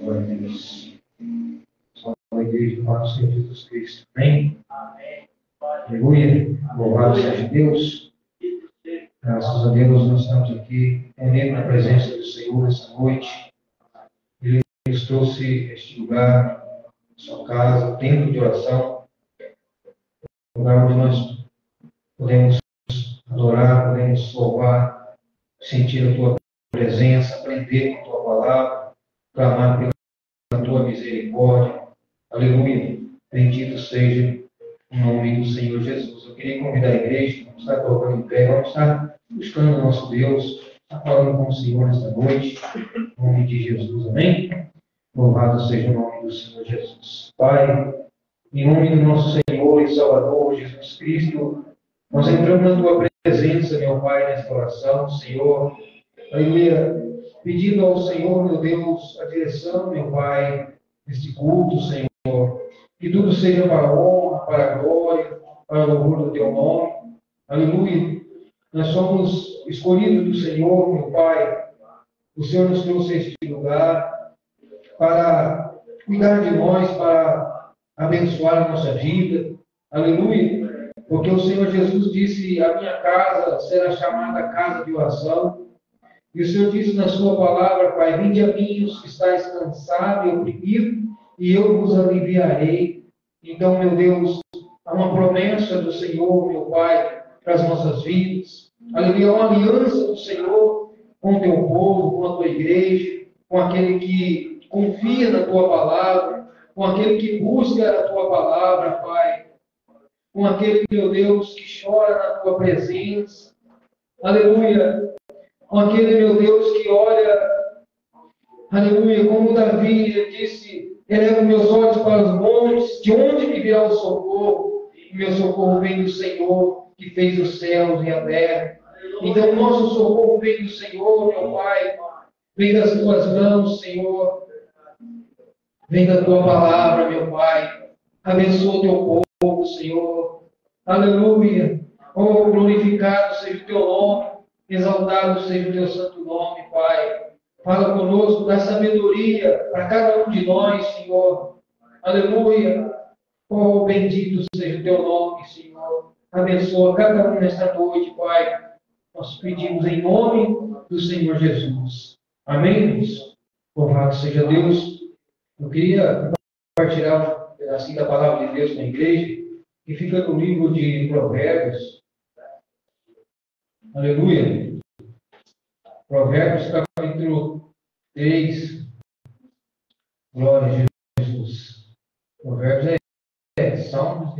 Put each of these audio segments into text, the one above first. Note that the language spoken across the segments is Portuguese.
Glória a Deus. Só a igreja do nosso Senhor Jesus Cristo. Amém? Aleluia. Louvado seja Deus. Graças a Deus nós estamos aqui reunidos na presença do Senhor essa noite. Ele nos trouxe este lugar, sua casa, templo de oração, lugar onde nós podemos adorar, podemos louvar, sentir a tua presença, aprender com a tua palavra, clamar pela tua misericórdia. Aleluia. Bendito seja o nome do Senhor Jesus. Eu queria convidar a igreja, vamos estar colocando em pé, vamos estar buscando o nosso Deus, estar falando com o Senhor nesta noite, em nome de Jesus. Amém? Louvado seja o nome do Senhor Jesus. Pai, em nome do nosso Senhor e Salvador Jesus Cristo, nós entramos na tua presença, meu Pai, nesta oração, Senhor. Aleluia. Pedindo ao Senhor, meu Deus, a direção, meu Pai, deste culto, Senhor. Que tudo seja para a honra, para a glória, para o louvor do teu nome. Aleluia. Nós somos escolhidos do Senhor, meu Pai. O Senhor nos trouxe a este lugar para cuidar de nós, para abençoar a nossa vida. Aleluia. Porque o Senhor Jesus disse: a minha casa será chamada casa de oração. E o Senhor disse na sua palavra: Pai, vinde a mim os que estáis cansados e oprimidos, e eu vos aliviarei. Então, meu Deus, há uma promessa do Senhor, meu Pai, para as nossas vidas. Aleluia, uma aliança do Senhor com o teu povo, com a tua igreja, com aquele que confia na tua palavra, com aquele que busca a tua palavra, Pai, com aquele, meu Deus, que chora na tua presença. Aleluia, com aquele, meu Deus, que olha, aleluia, como Davi, ele disse: elevo meus olhos para os montes, de onde me virá o socorro? E meu socorro vem do Senhor, que fez os céus e a terra. Então, o nosso socorro vem do Senhor, meu Pai, vem das tuas mãos, Senhor, vem da tua palavra, meu Pai. Abençoa o teu povo, Senhor. Aleluia. Oh, glorificado seja o teu nome, exaltado seja o teu santo nome, Pai. Fala conosco, dá sabedoria para cada um de nós, Senhor. Aleluia. Oh, bendito seja o teu nome, Senhor. Abençoa cada um nesta noite, Pai. Nós pedimos em nome do Senhor Jesus. Amém? Louvado seja Deus. Eu queria compartilhar um pedacinho da palavra de Deus com a igreja, que fica no livro de Provérbios. Aleluia. Provérbios capítulo 3. Glória a Jesus. Provérbios é Salmos,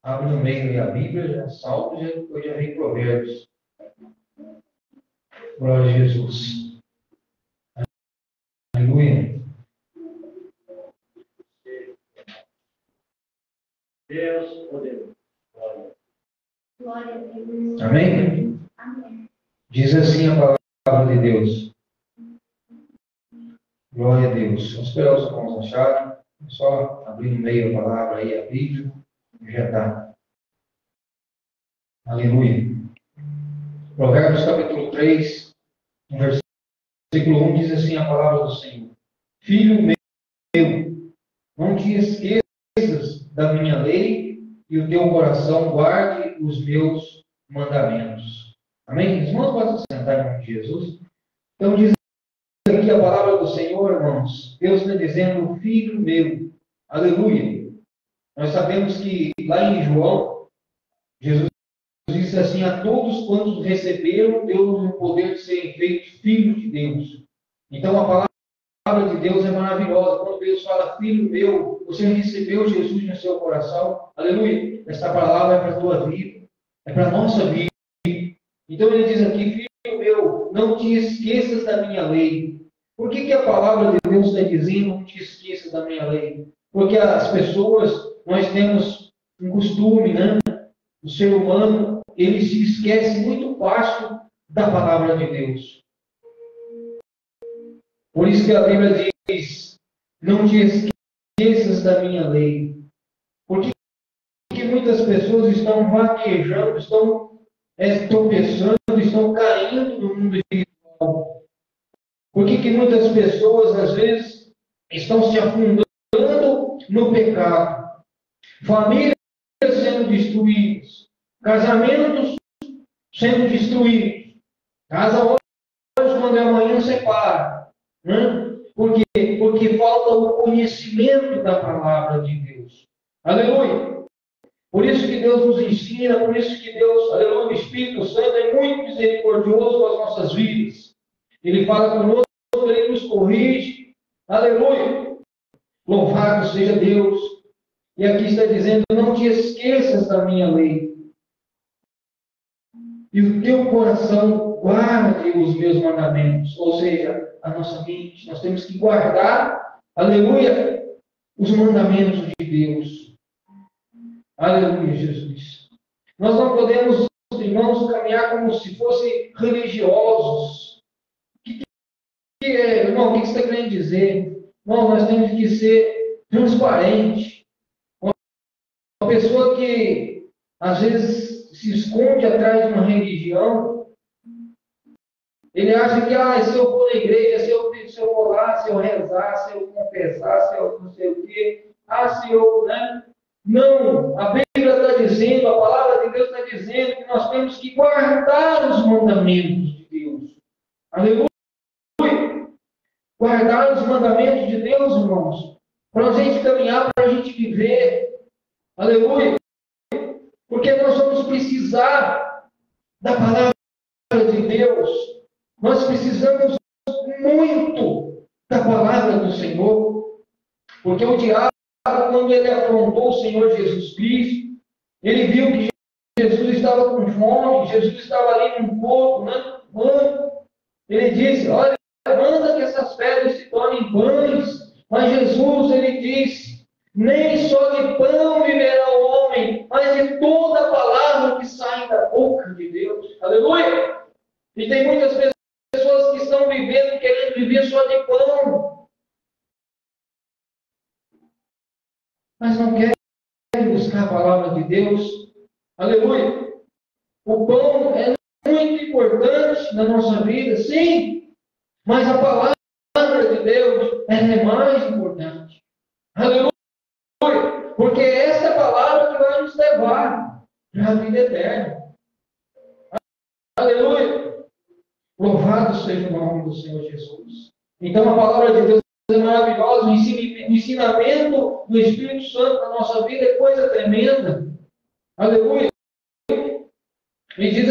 abre no meio aí a Bíblia, já Salmos, depois já vem Provérbios. Glória a Jesus. Aleluia. Deus, poder. Glória a Deus. Amém? Amém. Diz assim a palavra de Deus. Glória a Deus. Vamos esperar os irmãos acharem. É só abrir no meio a palavra aí, a Bíblia, e já está. Aleluia. Provérbios capítulo 3, no versículo 1, diz assim a palavra do Senhor: Filho meu, não te esqueças da minha lei, e o teu coração guarde os meus mandamentos. Amém? Os irmãos podem se sentar em nome de Jesus. Então diz aqui a palavra do Senhor, irmãos. Deus está dizendo: filho meu. Aleluia. Nós sabemos que lá em João, Jesus disse assim: a todos quantos receberam, deu-lhes o poder de serem feitos filhos de Deus. Então a palavra de Deus é maravilhosa. Quando Deus fala: filho meu, você recebeu Jesus no seu coração. Aleluia. Esta palavra é para a tua vida, é para a nossa vida. Então ele diz aqui: filho meu, não te esqueças da minha lei. Por que a palavra de Deus está dizendo: não te esqueças da minha lei? Porque as pessoas, nós temos um costume, né? O ser humano, ele se esquece muito fácil da palavra de Deus. Por isso que a Bíblia diz: não te esqueças da minha lei. Porque muitas pessoas estão vaquejando, estão tropeçando, estão caindo no mundo espiritual. Por que muitas pessoas, às vezes, estão se afundando no pecado. Famílias sendo destruídas. Casamentos sendo destruídos. Casa hoje, quando é amanhã, separa. Né? Por quê? Porque falta o conhecimento da palavra de Deus. Aleluia! Por isso que Deus nos ensina, por isso que Deus, aleluia, o Espírito Santo é muito misericordioso com as nossas vidas. Ele fala conosco, Ele nos corrige. Aleluia! Louvado seja Deus. E aqui está dizendo, não te esqueças da minha lei. E o teu coração guarde os meus mandamentos. Ou seja, a nossa mente. Nós temos que guardar, aleluia, os mandamentos de Deus. Aleluia, Jesus. Nós não podemos, irmãos, caminhar como se fossem religiosos. Irmão, o que você está querendo dizer? Não, nós temos que ser transparentes. Uma pessoa que, às vezes, se esconde atrás de uma religião, ele acha que, se eu for na igreja, se eu for lá, se eu rezar, se eu confessar, se eu não sei o quê, se eu, né? Não, a Bíblia está dizendo, a palavra de Deus está dizendo que nós temos que guardar os mandamentos de Deus. Aleluia! Guardar os mandamentos de Deus, irmãos, para a gente caminhar, para a gente viver. Aleluia! Porque nós vamos precisar da palavra de Deus. Nós precisamos muito da palavra do Senhor. Porque o diabo, quando ele afrontou o Senhor Jesus Cristo, ele viu que Jesus estava com fome, Jesus estava ali num fogo, né? Ele disse, olha, manda que essas pedras se tornem pães. Mas Jesus, ele disse, nem só de pão viverá o homem, mas de toda a palavra que sai da boca de Deus. Aleluia! E tem muitas pessoas que estão vivendo, querendo viver só de pão, mas não querem buscar a palavra de Deus. Aleluia! O pão é muito importante na nossa vida, sim, mas a palavra de Deus é mais importante. Aleluia! Porque essa é a palavra que vai nos levar para a vida eterna. Aleluia! Louvado seja o nome do Senhor Jesus. Então a palavra de Deus é maravilhosa. O ensinamento do Espírito Santo na nossa vida é coisa tremenda. Aleluia! E diz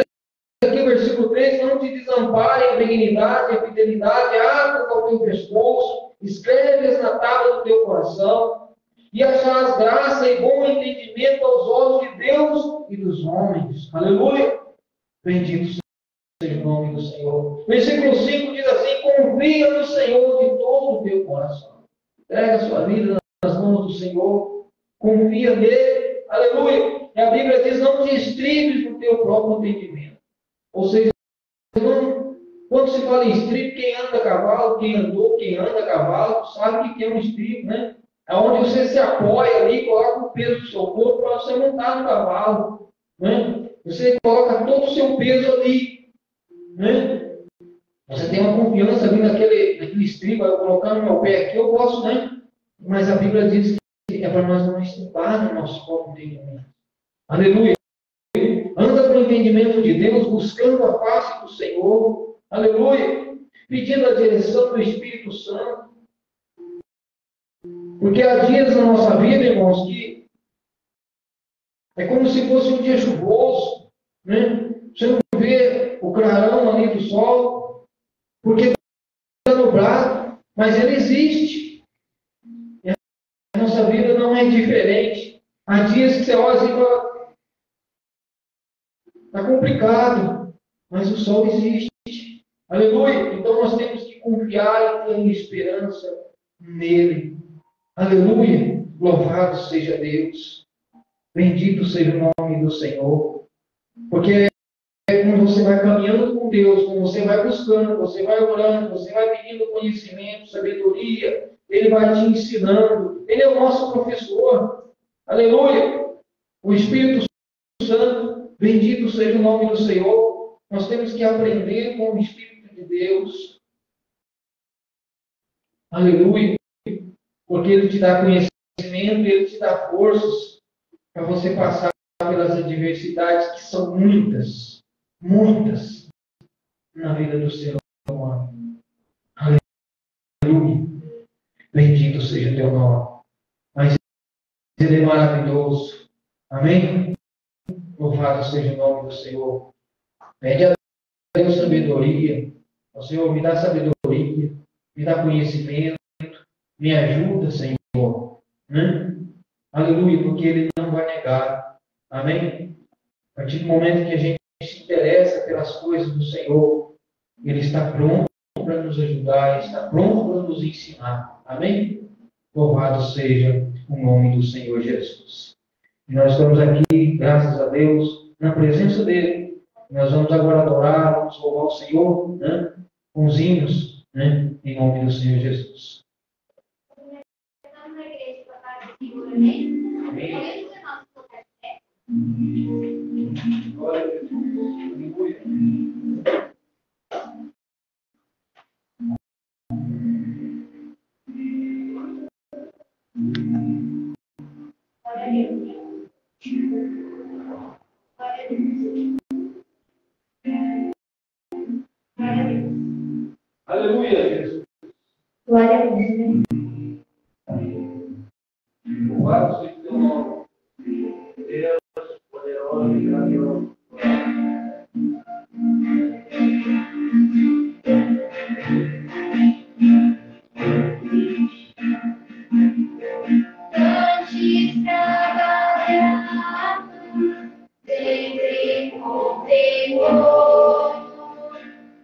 aqui o versículo 3, não te desamparem a benignidade, a fidelidade, água ao teu pescoço, escreve-as na tábua do teu coração, e acharás graça e bom entendimento aos olhos de Deus e dos homens. Aleluia! Bendito seja o nome do Senhor. Versículo 5 diz assim, confia no Senhor de todo o teu coração. Entrega a sua vida nas mãos do Senhor, confia nele. Aleluia! E a Bíblia diz, não te estribes no teu próprio entendimento. Ou seja, quando se fala em estribo, quem anda a cavalo, quem anda a cavalo, sabe que é um estribo, né? É onde você se apoia ali, coloca o peso do seu corpo para você montar no cavalo. Né? Você coloca todo o seu peso ali. Né? Você tem uma confiança ali naquele estribo, eu colocando meu pé aqui, eu posso, né? Mas a Bíblia diz que é para nós não estribar no nosso próprio entendimento. Aleluia! Anda com o entendimento de Deus, buscando a face do Senhor. Aleluia! Pedindo a direção do Espírito Santo. Porque há dias na nossa vida, irmãos, que é como se fosse um dia chuvoso. Né? Você não vê o clarão ali do sol, porque está nublado, mas ele existe. E a nossa vida não é diferente. Há dias que você olha assim e fala, está complicado, mas o sol existe. Aleluia! Então nós temos que confiar e ter esperança nele. Aleluia! Louvado seja Deus. Bendito seja o nome do Senhor. Porque quando você vai caminhando com Deus, quando você vai buscando, você vai orando, você vai pedindo conhecimento, sabedoria, Ele vai te ensinando. Ele é o nosso professor. Aleluia! O Espírito Santo, bendito seja o nome do Senhor. Nós temos que aprender com o Espírito de Deus. Aleluia! porque Ele te dá conhecimento e Ele te dá forças para você passar pelas adversidades que são muitas, muitas na vida do ser humano. Aleluia. Bendito seja teu nome. Mas Ele é maravilhoso. Amém? Louvado seja o nome do Senhor. Pede a Deus sabedoria. O Senhor me dá sabedoria, me dá conhecimento, me ajuda, Senhor. Aleluia, porque Ele não vai negar. Amém? A partir do momento que a gente se interessa pelas coisas do Senhor, Ele está pronto para nos ajudar, Ele está pronto para nos ensinar. Amém? Louvado seja o nome do Senhor Jesus. E nós estamos aqui, graças a Deus, na presença dEle. Nós vamos agora adorar, vamos louvar o Senhor, com os hinos, em nome do Senhor Jesus. Estamos na igreja para a do Senhor, amém? Amém. Glória a Deus. Aleluia. Glória a Deus. Glória a Deus. Glória a Deus. Aleluia, Jesus. Glória a Deus. Louvado seja o teu nome. Deus poderoso e grandioso. Antes trabalhava, sempre com temor,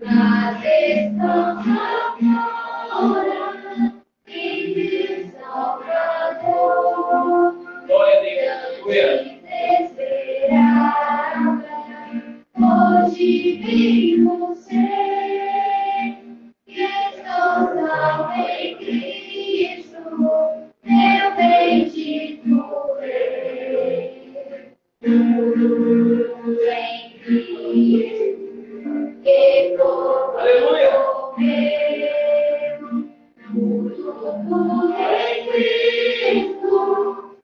mas estamos agora em Deus Salvador. Glória a Deus. Desesperada, hoje vivo ser que estou salvo em Cristo, meu bendito Rei. Tudo em Cristo, que por Aleluia. morreu. Tudo em Cristo,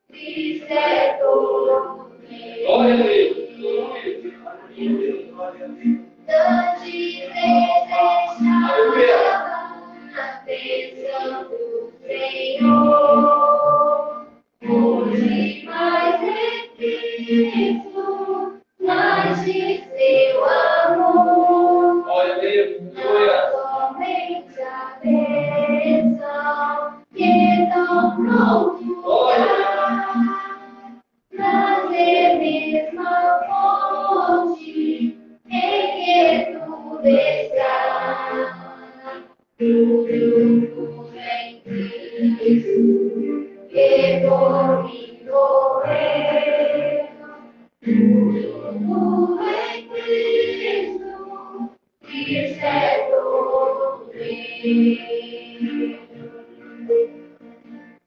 Cristo é todo meu. Glória a Deus. Antes desejava a bênção do Senhor, hoje mais em Cristo, mais de seu amor. Glória a Deus. Não somente a bênção que tão pronto está, trazer mesma fonte em que tudo está. Tudo em Cristo, que por mim morreu. Tudo em Cristo, Cristo é todo meu.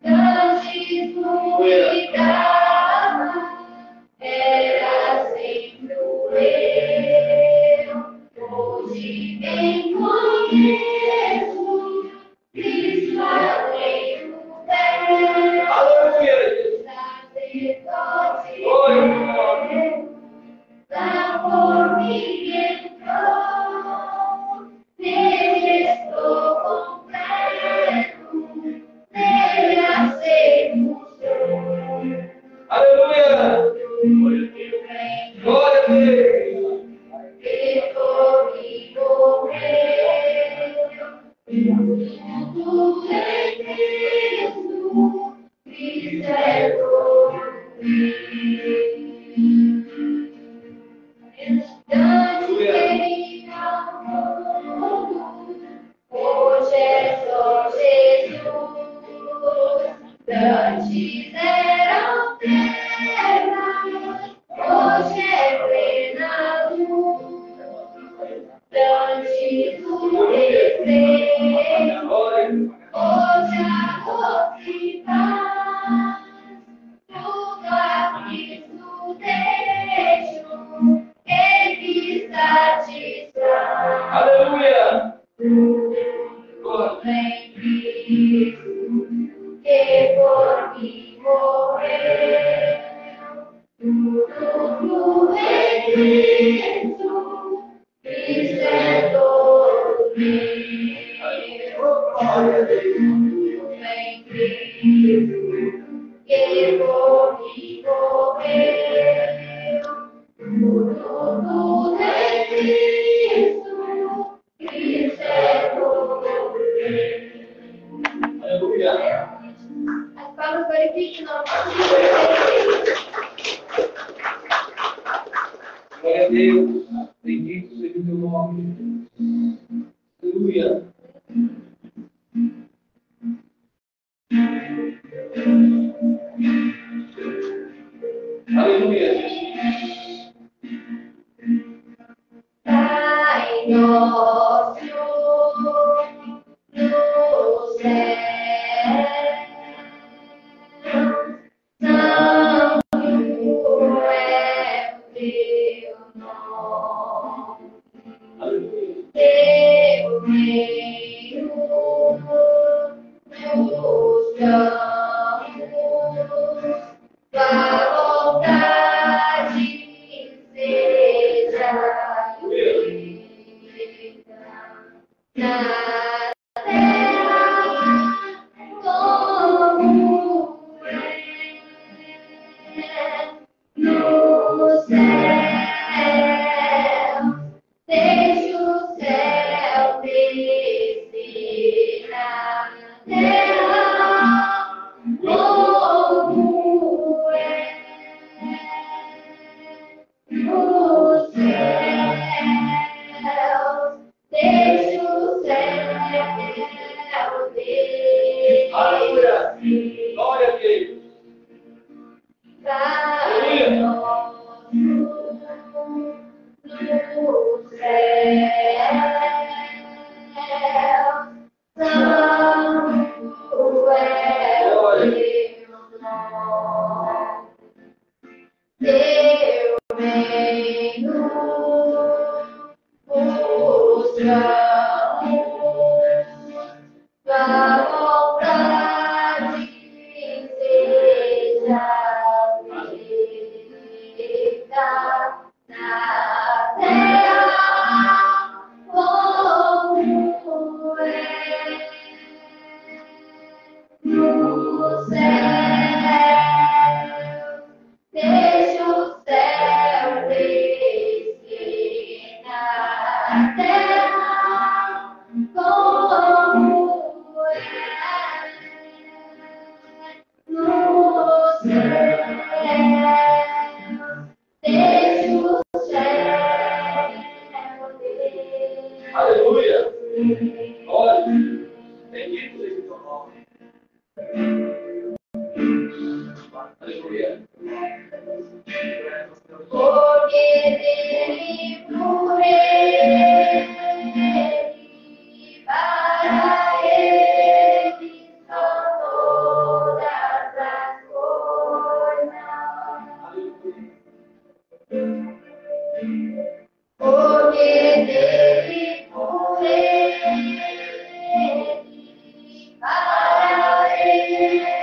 Antes duvidava, era sempre o eu. Hoje bem conheço, Cristo além do véu. Aleluia. Sacerdote Glória. meu, lá por mim entrou, nele estou completo, nele aceito sou. Aleluia. Glória a Deus. Que por mim morreu, tudo em Cristo, Cristo é todo meu. Antes ele amou, hoje é só Jesus. Antes eram trevas, hoje é plena luz. Antes o desejo, hoje amor e paz. Tudo a Cristo deixo, Ele satisfaz. Aleluia. Tudo em Cristo, que glória a Deus. Em Cristo, que por mim morreu, tudo é Cristo, Cristo é poder. Aleluia. As palmas glorifiquem o nome do Senhor. Glória a Deus. Bendito seja o teu nome. Aleluia. Aleluia, Jesus. Pai nosso no céu, santo é o teu nome. Aleluia. Teu reino nos campos, tua vontade seja feita na terra como no céu. Deixa o céu descer na terra como nos céus. Deixa o céu descer. Aleluia. Glória a Deus. Pai nosso no céu, santo é o teu nome. Teu reino nos campos, tua vontade seja feita na terra como é no céu. Deixa o céu descer na terra como é no céu. Deixa o céu descer. Aleluia. Glória. Bendito seja o teu nome. Aleluia. Porque dele, por ele, para ele são todas as coisas. Porque dele, por ele, para ele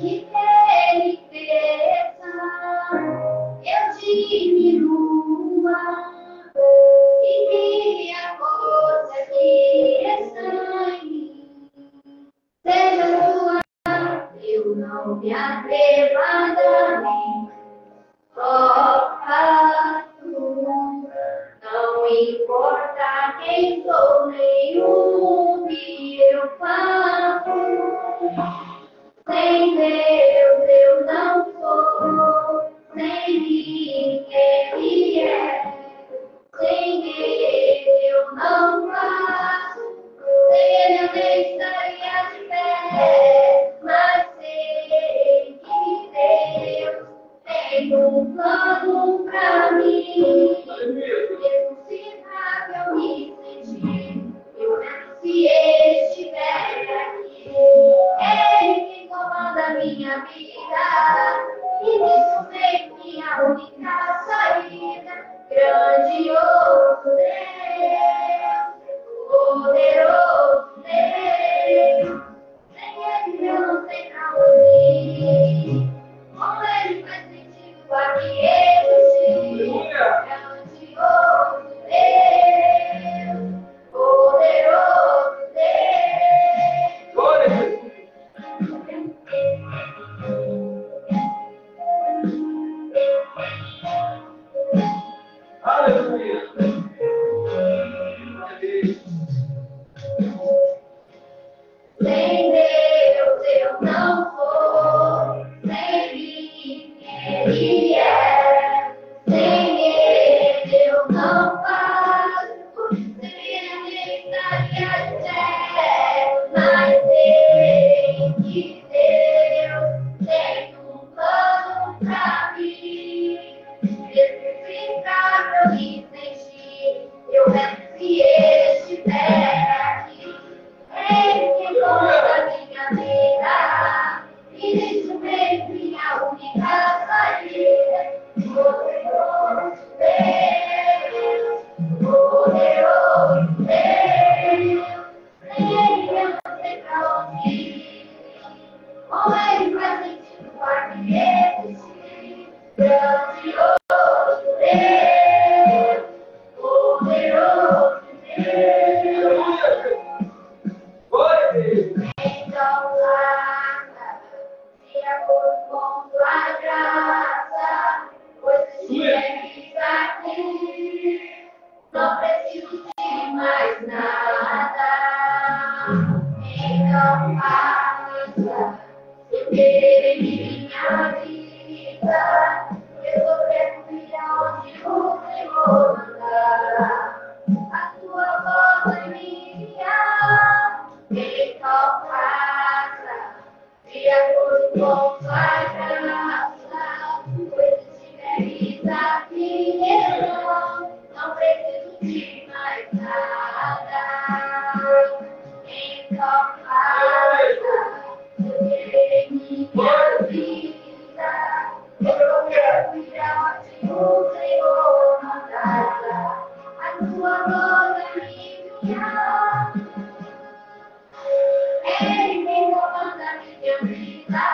Que ele cresça, eu diminua, e minha força que está em mim seja tua. Eu não me atrevadamente só faço, não importa quem sou nem o que eu faço. Sem Deus eu não sou, sem ninguém Ele é. Sem Ele eu não faço, sem Ele eu nem estaria de pé. Mas sei que Deus tem um plano pra mim. Irresistível me sentir, eu lembro se Ele estiver aqui. Ele que comanda a minha vida, e nisso vem minha única saída. Grandioso Deus, poderoso Deus, sem Ele eu não sei pra onde ir. Com Ele faz sentido pra me existir. Grandioso Deus, poderoso Deus. Glória a Deus. Aleluia. Sem Deus eu não sou, sem mim Ele é. Sem Ele eu não faço, sem Ele estaria de pé. Mas sei que Deus tem um plano pra mim. Irresistível e sentir, eu peço se Ele estiver aqui. Ele que comanda a minha vida, e nisso vem minha única saída. Poderoso Deus, poderoso Deus, sem Ele eu não sei pra onde ir. Com Ele faz sentido pra me existir. Grandioso Deus, poderoso Deus. Glória a Deus. Então faça, de acordo com tua graça, pois estivemos aqui, não preciso de mais nada. Então faça, eu querer minha vida, eu sou filha onde o Senhor mandar. A tua voz é minha. Então faça, de acordo com sua graça, pois estiveres aqui, eu não preciso de mais nada. Então faça, eu querer minha vida, eu quero ir aonde o Senhor mandar. A tua voz é minha. Ele me comanda a minha vida,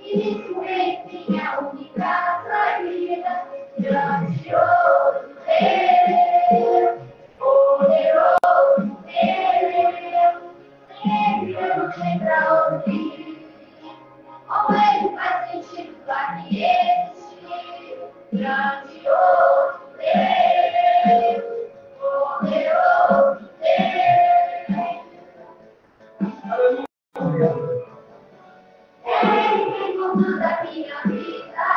e nisso vem minha única saída. Grandioso Deus, poderoso Deus, sem Ele eu não sei pra onde ir. Com Ele faz sentido pra me existir. Grandioso Deus, poderoso Deus. Ele que comanda a minha vida,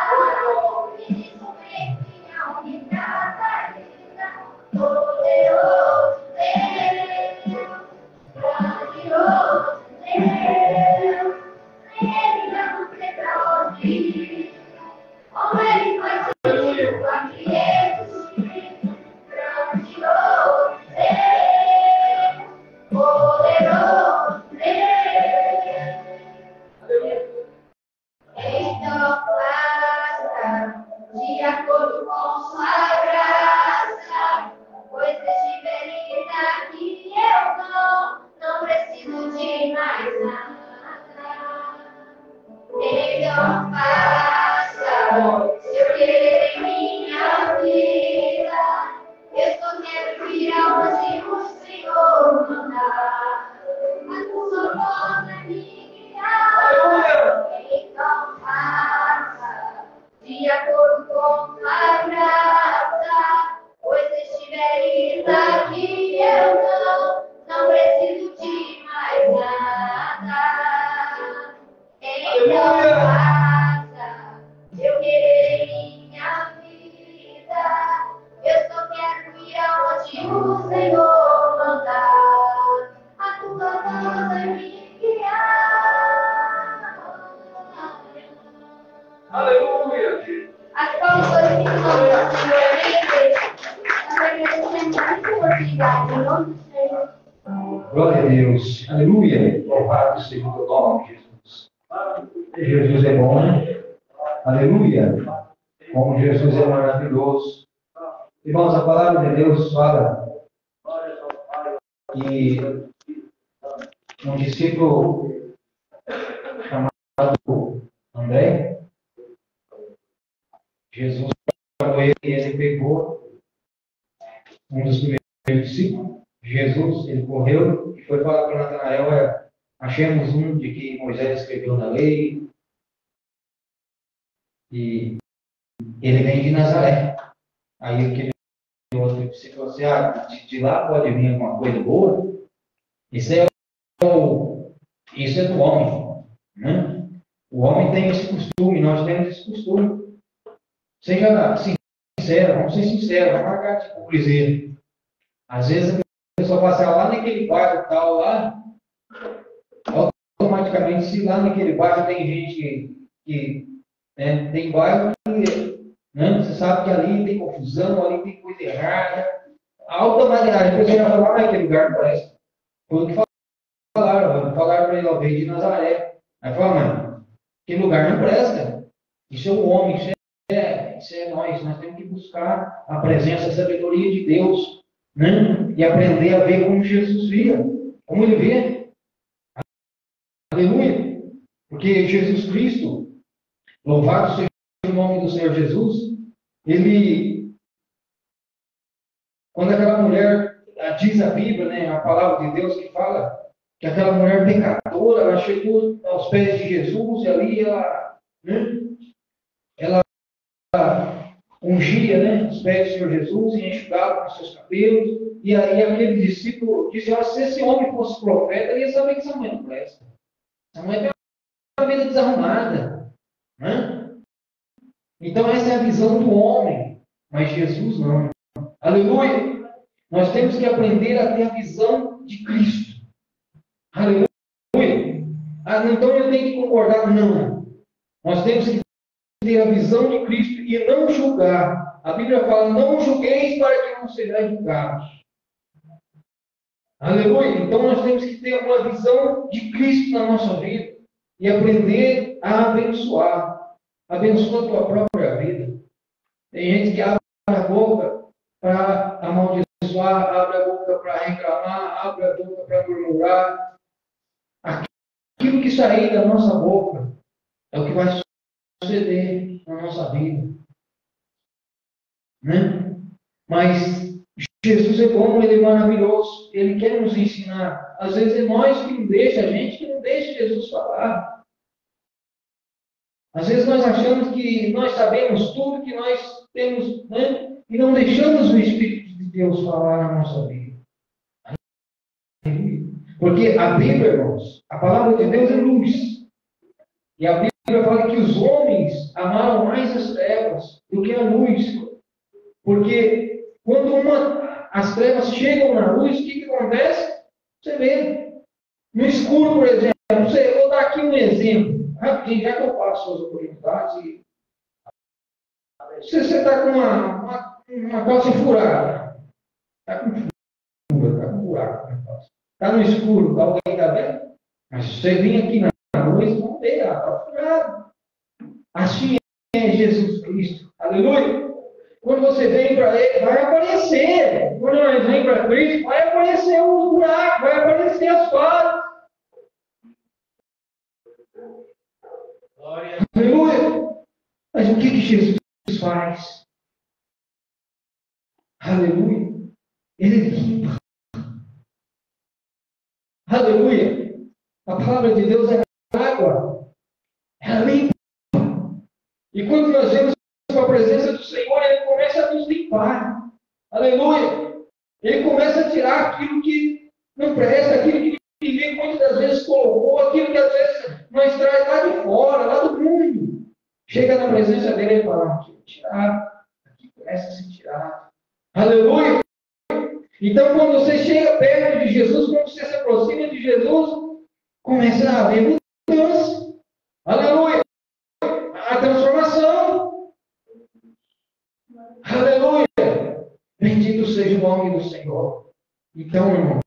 e nisso vem minha única saída. Poderoso Deus, grandioso Deus, Então faça seu querer em minha vida. Eu só quero ir aonde o Senhor mandar. A tua voz é me guiar. Então faça de acordo com a graça. Pois se estiveres aqui, eu não preciso de mais nada. Então faça eu querer em minha vida. Eu só quero ir aonde o Senhor mandar. A tua voz vai me guiar. Aleluia. As palavras que nós, Senhor, obrigado, em nome do Senhor. Glória a Deus. Aleluia. Louvado seja o teu nome, Jesus. Jesus é bom, né? Aleluia. Como Jesus é maravilhoso. Irmãos, a palavra de Deus fala que um discípulo chamado André, Jesus chamou ele e ele pegou um dos primeiros discípulos, Jesus, ele correu e foi falar para Natanael: achemos um de que Moisés escreveu na lei, e ele vem de Nazaré. Aí aquele outro discípulo falou assim: de lá pode vir alguma coisa boa? Isso é do homem, né? O homem tem esse costume, nós temos esse costume. Seja sincero, vamos ser sinceros, vamos marcar de hipocrisia. Às vezes a pessoa passa lá naquele bairro tal lá, automaticamente, se lá naquele bairro tem gente que né, tem bairro que né, você sabe que ali tem confusão, ali tem coisa errada, automaticamente a pessoa já fala: aquele lugar não presta. Foi o que falaram para ele: veio de Nazaré. Aí fala: mano, aquele lugar não presta. Isso é o homem, isso é nós temos que buscar a presença, a sabedoria de Deus, né? E aprender a ver como Jesus via, como ele vê. Aleluia! Porque Jesus Cristo, louvado seja o nome do Senhor Jesus, ele, quando aquela mulher, diz a Bíblia, né, a palavra de Deus que fala que aquela mulher pecadora, ela chegou aos pés de Jesus e ali ela ungia, né, os pés do Senhor Jesus e enxugava com seus cabelos. E aí aquele discípulo disse: se esse homem fosse profeta, ele ia saber que essa mulher não presta. Essa mulher tem uma vida desarrumada, né? Então essa é a visão do homem, mas Jesus não. Aleluia! Nós temos que aprender a ter a visão de Cristo. Aleluia! Então eu tenho que concordar? Não. Nós temos que ter a visão de Cristo e não julgar. A Bíblia fala: não julgueis para que não sejais julgados. Aleluia! Então nós temos que ter uma visão de Cristo na nossa vida e aprender a abençoar. Abençoa a tua própria vida. Tem gente que abre a boca para amaldiçoar, abre a boca para reclamar, abre a boca para murmurar. Aquilo que sair da nossa boca é o que vai suceder na nossa vida. Né? Mas Jesus é bom, ele é maravilhoso, ele quer nos ensinar. Às vezes é nós que não deixa, a gente que não deixa Jesus falar. Às vezes nós achamos que nós sabemos tudo, que nós temos, né? E não deixamos o Espírito de Deus falar na nossa vida. Porque a Bíblia, irmãos, a palavra de Deus é luz. E a Bíblia fala que os homens amaram mais as trevas do que a luz. Porque quando as trevas chegam na luz, o que acontece? Você vê. No escuro, por exemplo, eu vou dar aqui um exemplo. Rapidinho, já que eu passo as oportunidades. Se você está com uma calça furada, está com fura, está com buraco na calça. Está no escuro, alguém está vendo? Mas se você vir aqui na luz, vão ver, está furado. Assim é Jesus Cristo. Aleluia! Quando você vem para Ele, vai aparecer. Quando nós vem para Cristo, vai aparecer um buraco, vai aparecer as falhas. o que Jesus faz? Aleluia. Ele limpa. Aleluia. A palavra de Deus é água. Ela limpa. E quando nós vemos a presença do Senhor, Ele começa a nos limpar. Aleluia. Ele começa a tirar aquilo que não presta, aquilo que ninguém muitas das vezes colocou, aquilo que às vezes nós traz lá de fora, lá do mundo. Chega na presença dele e fala, aqui tirar, aqui começa a se tirar. Aleluia. Então, quando você chega perto de Jesus, quando você se aproxima de Jesus, começa a haver mudança. Aleluia. A transformação. Aleluia. Bendito seja o nome do Senhor. Então, irmãos,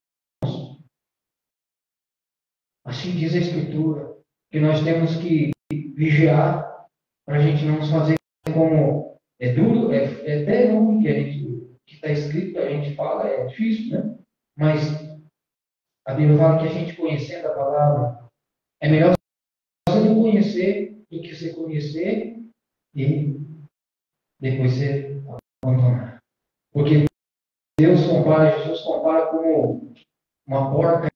assim diz a Escritura, que nós temos que vigiar para a gente não nos fazer como é duro, é até ruim que está escrito, a gente fala, é difícil, né? Mas a Bíblia fala que a gente conhecendo a palavra, é melhor você não conhecer do que você conhecer e depois você abandonar. Porque Jesus compara como uma porca,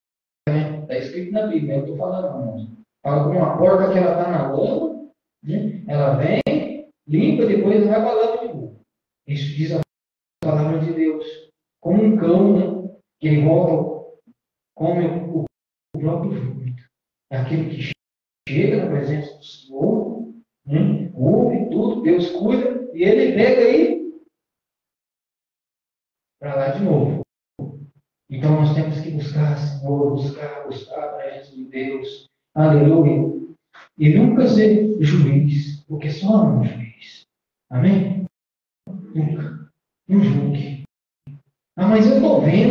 né? Está escrito na Bíblia, eu estou falando, irmãos. Fala como uma porca que ela está na lama, né? Ela vem, limpa, depois vai para a lama de novo. Isso diz a palavra de Deus. Como um cão, né? Que ele volta, come o próprio vômito. É aquele que chega na presença do Senhor, né? Ouve tudo, Deus cuida, e ele pega aí para lá de novo. Então nós temos que buscar, Senhor, buscar a presença de Deus. Aleluia. E nunca ser juiz, porque só há um juiz. Amém? Nunca. Não julgue. Ah, mas eu estou vendo.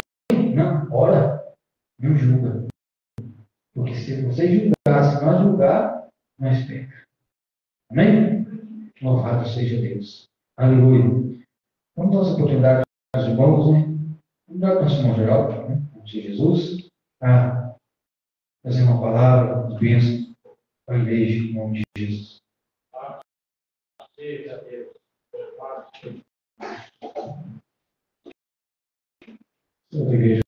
Não, ora, não julga. Porque se você julgar, se nós julgar, nós peca. Amém? Louvado seja Deus. Aleluia. Vamos dar essa oportunidade aos irmãos, né? Vamos dar para o Senhor geral, né? Vamos ser Jesus, a fazer uma palavra de bênção para a igreja, em nome de Jesus. Seja Deus. Santa Igreja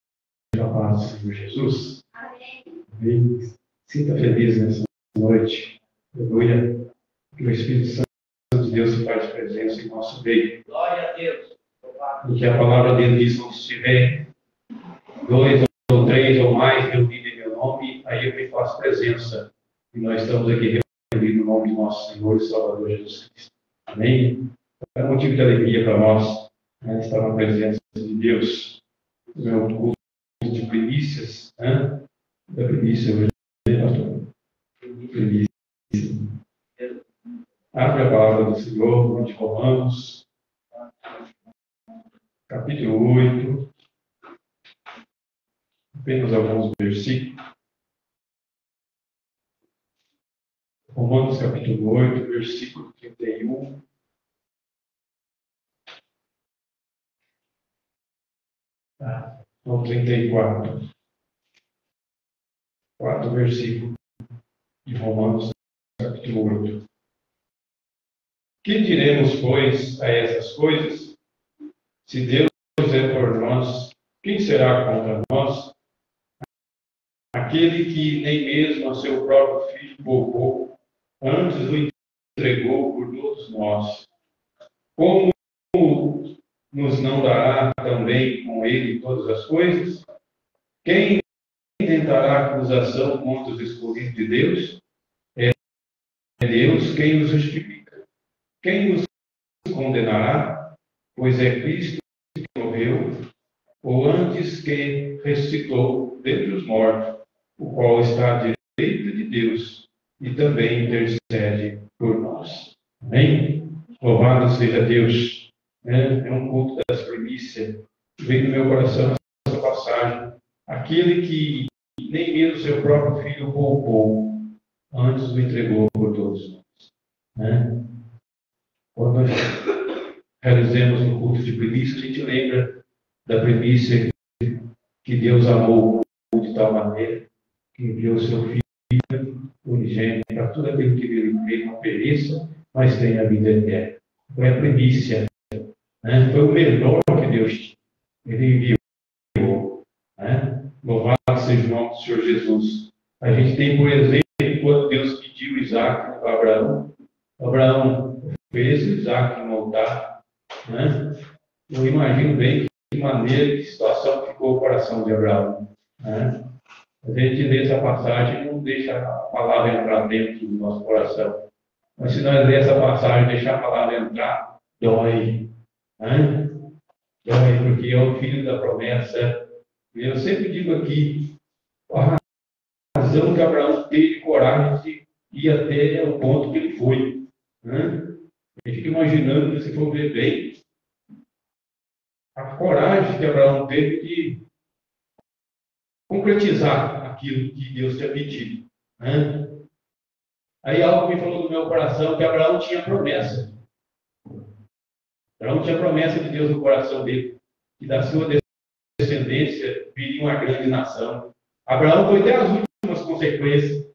da Paz do Senhor Jesus. Amém. Sinta feliz nessa noite. Aleluia. Que o Espírito Santo de Deus se faz presente em nosso meio. Glória a Deus. E que a palavra dele diz: onde estiver 2 ou 3 ou mais reunidos em meu nome, aí eu me faço presença. E nós estamos aqui reunidos no nome de nosso Senhor e Salvador Jesus Cristo. Amém? É um motivo de alegria para nós, né, estar na presença de Deus. É um culto de primícias, né? Da primícia hoje, pastor? Primícia. Abre a palavra do Senhor, no livro de Romanos, capítulo 8, apenas alguns versículos. Romanos, capítulo 8, versículo 31. Ao 34. 4 versículos de Romanos, capítulo 8. Que diremos, pois, a essas coisas? Se Deus é por nós, quem será contra nós? Aquele que nem mesmo a seu próprio filho poupou, antes o entregou por todos nós. Como nos não dará também com ele todas as coisas? Quem tentará acusação contra os escolhidos de Deus? É Deus quem os justifica. Quem nos condenará? Pois é Cristo que morreu, ou antes que ressuscitou dentre os mortos, o qual está à direita de Deus e também intercede por nós. Amém? Louvado seja Deus. É um culto das primícias. Veio no meu coração essa passagem. Aquele que nem mesmo seu próprio filho poupou, antes o entregou por todos nós. Né? Quando nós realizamos um culto de primícia, a gente lembra da primícia que Deus amou de tal maneira que enviou seu Filho unigênito para tudo aquilo que nele crê não pereça, mas tem a vida eterna. Foi a primícia, né? Foi o melhor que Deus ele enviou. Né? Louvado seja o nome do Senhor Jesus. A gente tem, por exemplo, quando Deus pediu Isaac para Abraão, Abraão fez Isaac no altar. Né? Eu imagino bem que maneira, que situação ficou o coração de Abraão. Né? A gente lê essa passagem e não deixa a palavra entrar dentro do nosso coração. Mas se nós ler essa passagem e deixar a palavra entrar, dói. Né? Dói, porque é o filho da promessa. E eu sempre digo aqui, a razão que Abraão teve coragem de ir até o ponto que ele foi. Né? A gente fica imaginando, se for ver bem, a coragem que Abraão teve de concretizar aquilo que Deus tinha pedido. Né? Aí algo me falou no meu coração que Abraão tinha promessa. Abraão tinha promessa de Deus no coração dele, que da sua descendência viria uma grande nação. Abraão foi até as últimas consequências.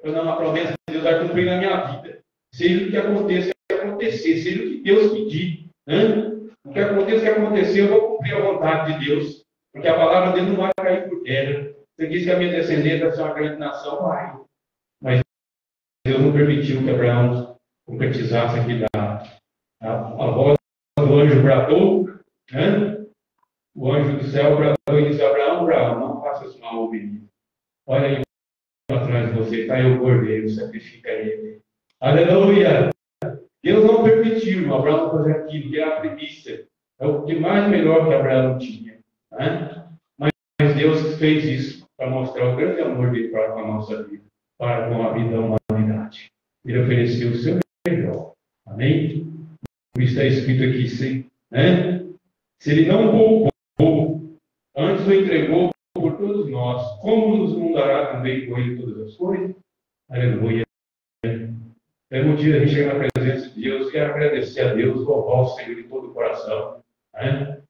Eu não, a promessa de Deus vai cumprir na minha vida. Seja o que aconteça, acontecer, seja o que Deus pedir. Né? O que aconteça, que acontecer, eu vou cumprir a vontade de Deus. Porque a palavra dele não vai cair por terra. Você disse que a minha descendência vai ser uma grande nação, vai. Mas Deus não permitiu que Abraão concretizasse aqui a voz do anjo bradou, né? O anjo do céu bradou e disse: Abraão, Abraão, não faças mal ao menino. Olha aí atrás de você, está aí o cordeiro, sacrifica ele. Aleluia! Deus não permitiu Abraão fazer aquilo, que era a primícia. É o que mais melhor que Abraão tinha. Né? Mas Deus fez isso para mostrar o grande amor dele para com a nossa vida, para com a vida da humanidade. Ele ofereceu o seu melhor. Amém? Por isso está escrito aqui, sim. Né? Se ele não poupou, antes o entregou por todos nós, como nos dará também com ele todas as coisas? Aleluia. É motivo a gente chegar na presença de Deus e agradecer a Deus, louvar o Senhor de todo o coração. Né?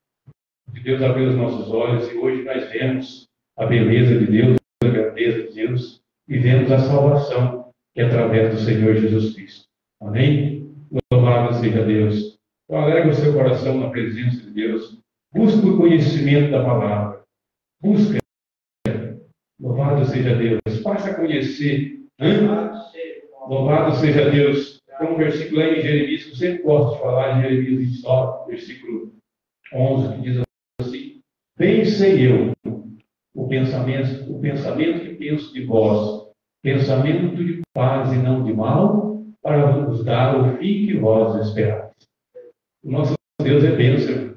Que Deus abriu os nossos olhos e hoje nós vemos a beleza de Deus, a grandeza de Deus e vemos a salvação que é através do Senhor Jesus Cristo. Amém? Louvado seja Deus. Então, alegre o seu coração na presença de Deus. Busque o conhecimento da palavra. Busque. Louvado seja Deus. Passe a conhecer. Louvado seja Deus. Tem um versículo aí em Jeremias, que eu sempre gosto de falar, em Jeremias 29, versículo 11, que diz assim: bem sei eu o pensamento que penso de vós, pensamento de paz e não de mal, para vos dar o fim que vós esperais. O nosso Deus é bênção.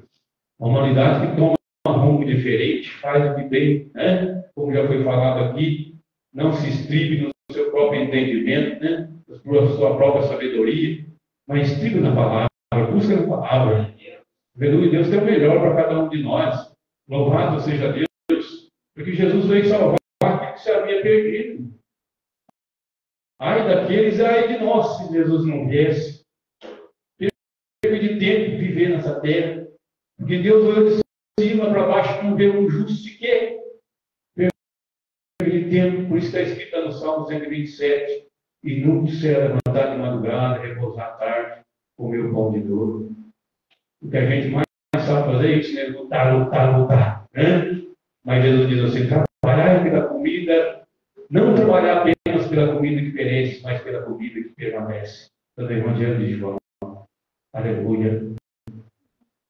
A humanidade que toma um rumo diferente, faz o que bem, né? Como já foi falado aqui, não se estribe no seu próprio entendimento, né? Por sua própria sabedoria, mas estribe na palavra, busca na palavra. Aleluia, Deus tem o melhor para cada um de nós. Louvado seja Deus, porque Jesus veio salvar aquilo que se havia perdido. Ai daqueles, ai de nós, se Jesus não viesse. Teve de tempo viver nessa terra, porque Deus olhou de cima para baixo, não vê um justo sequer. Teve de tempo, por isso está escrito no Salmo 127, e nunca será levantar de madrugada, repousar à tarde, comer o pão de dor. O que a gente mais sabe fazer é isso, né? Lutar. Né? Mas Jesus diz assim: trabalhar pela comida, não trabalhar apenas pela comida que perece, mas pela comida que permanece. Do Evangelho de João. Aleluia.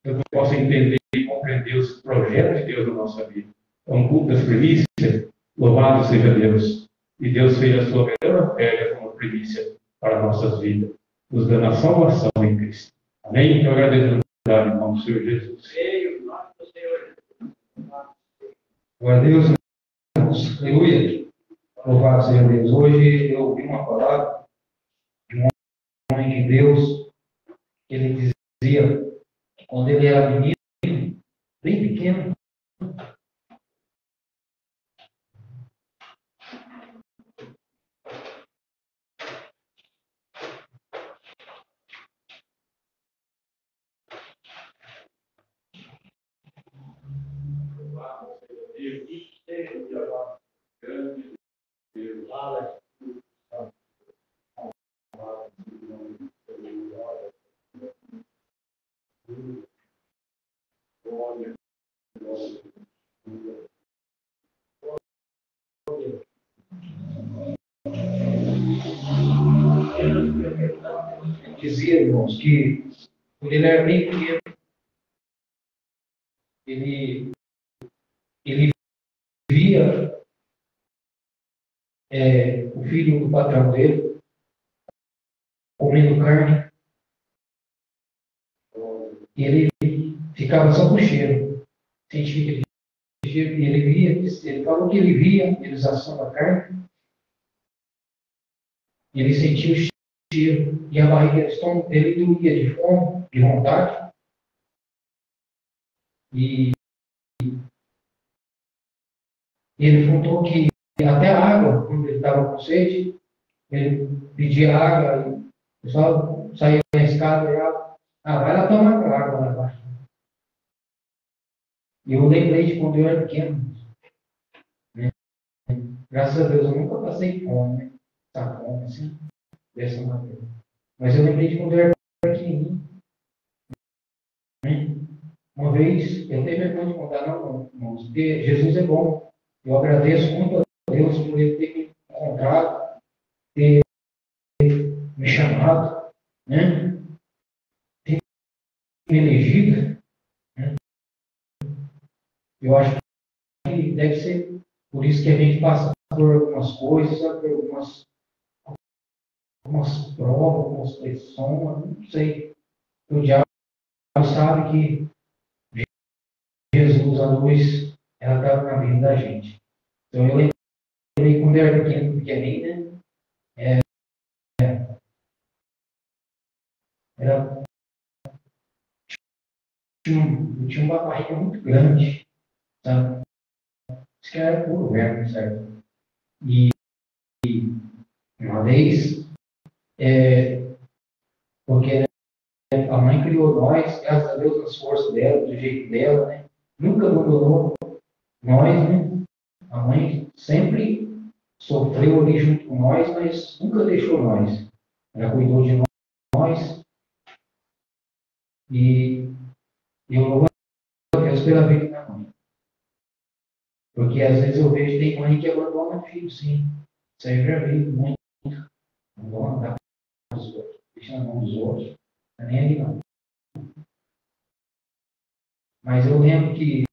Eu posso entender e compreender os projetos de Deus na nossa vida. É um culto das primícias. Louvado seja Deus. E Deus fez a sua melhor oferta como primícia para nossas vidas, nos dando a salvação em Cristo. Amém? Eu agradeço em nome do Senhor Jesus. Glória a Deus, irmãos. Aleluia. Louvado seja Deus. Hoje eu ouvi uma palavra de um homem de Deus. Ele dizia que quando ele era menino, bem pequeno, dizia, irmãos, que quando ele era bem pequeno, ele via o filho do patrão dele comendo carne, e ele ficava só com o cheiro. Sentia aquele cheiro, e ele via, ele falou que ele via eles assando a carne, e ele sentia o cheiro, e a barriga do estômago dele doía de fome, de vontade. E ele contou que até a água, quando ele estava com sede, ele pedia água, e o pessoal saía na escada e vai lá tomar água lá embaixo. E eu lembrei de quando eu era pequeno. Né? Graças a Deus eu nunca passei fome, né? Essa fome assim, dessa maneira. Mas eu lembrei de quando eu era pequenininho. Né? Uma vez, eu tenho vergonha de contar, não, irmãos, porque Jesus é bom. Eu agradeço muito a Deus por ele ter me encontrado, ter me chamado, né? Ter me elegido. Né? Eu acho que deve ser por isso que a gente passa por algumas coisas, por algumas provas, algumas pressões, não sei. O diabo sabe que Jesus, a luz, ela estava na vida da gente. Então eu lembrei quando eu era pequenininho, né? Eu tinha uma barriga muito grande, sabe? Isso que era puro verbo, certo? E uma vez, porque a mãe criou nós, graças a Deus, nas forças dela, do jeito dela, né? Nunca abandonou nós, né? A mãe sempre sofreu ali junto com nós, mas nunca deixou nós. Ela cuidou de nós. E eu louvo a Deus pela vida da mãe. Porque às vezes eu vejo que tem mãe que abandona filho, sim. Isso aí eu já vi muito. Abandona, dá os outros, deixa na mão dos outros. Não é nem ali não. Mas eu lembro que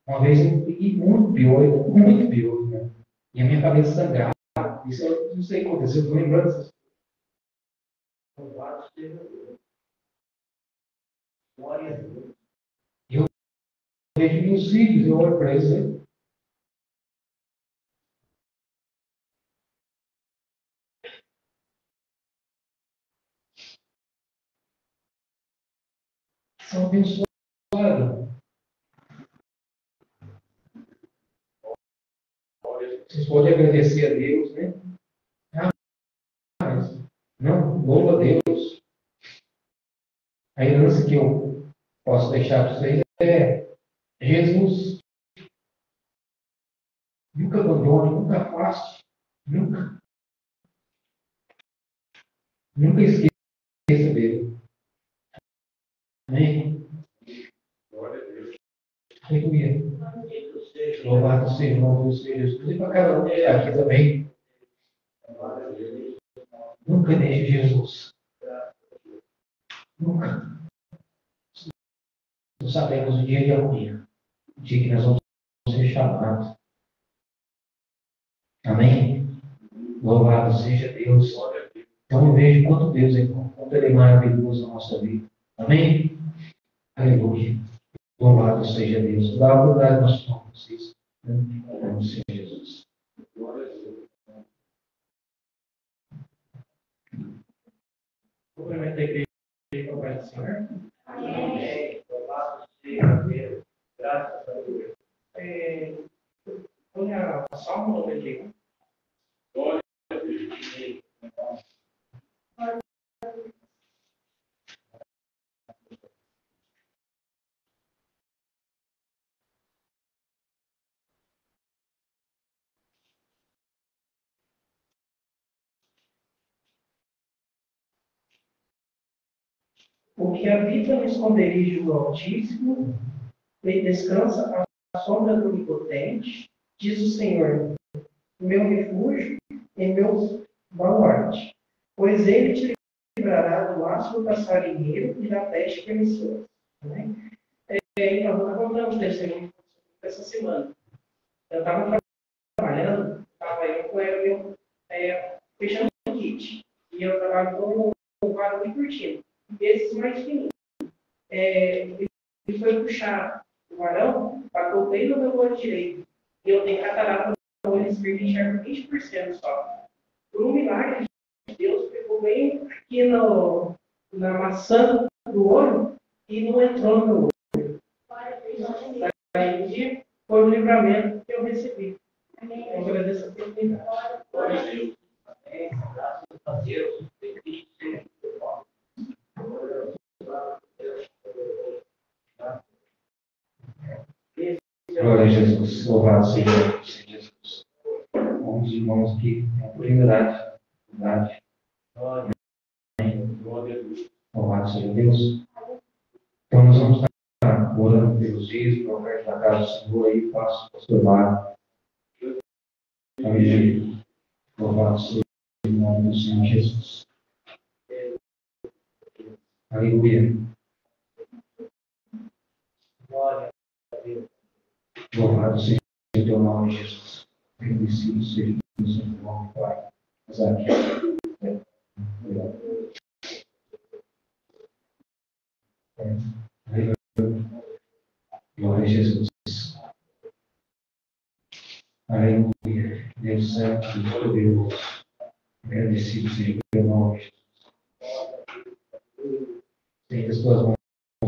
uma vez eu peguei muito pior, né? E a minha cabeça sangrava. Isso eu não sei o que aconteceu, eu estou lembrando dessas coisas. Eu vejo meus filhos, eu olho para eles. São abençoados. Vocês podem agradecer a Deus, né? Mas, não, louva a Deus. A herança que eu posso deixar para vocês é Jesus. Nunca abandone, nunca afaste, nunca. Nunca esqueça dele. Amém? Glória a Deus. Aleluia. Louvado seja o nome do Senhor Jesus. E para cada um que está aqui também. Nunca deixe Jesus. Nunca. Nós sabemos o dia de amanhã. O dia que nós vamos ser chamados. Amém? Louvado seja Deus. Então eu vejo quanto Deus é bom, quanto Ele é maravilhoso na nossa vida. Amém? Aleluia. Louvado seja Deus. Dá a verdade nosso nome, vocês. Em nome do Senhor Jesus. Cumprimento a igreja com a paz do Senhor. Amém. Louvado seja Deus. Graças a Deus. Põe a Salmo 91. Glória a Deus. O que habita no esconderijo do Altíssimo, e descansa à sombra do Onipotente, diz o Senhor, meu refúgio e meu baluarte, pois ele te livrará do laço do passarinheiro e da peste perniciosa. Né? Então, eu estava contando um testemunho essa semana. Eu estava trabalhando, estava eu com ele fechando o kit. E eu trabalho com um varão de cortina. Esses mais fininhos. Ele foi puxar o varão, bateu bem no meu olho direito. E eu tenho catarata no olho esquerdo e enxergo 20% só. Por um milagre de Deus, pegou bem aqui na maçã do olho e não entrou no meu olho. Aí foi o livramento que eu recebi. Eu agradeço a oportunidade. Glória a Deus. Graças a Deus. Glória a Jesus. Louvado seja o Senhor Jesus. Vamos, irmãos, que tem a oportunidade. Glória a Deus. Louvado seja Deus. Então, nós vamos estar orando pelos dias, para a oferta da casa do Senhor aí, faça o pastor Mário. Amém. Louvado seja o nome do Senhor Jesus. Aleluia. Glória a Deus. Louvado seja o teu nome, Jesus. Bendecido seja o seu nome, Pai. Glória a Jesus. Aleluia. Deus santo e poderoso. Agradecido seja o teu nome, Jesus. Estende as tuas mãos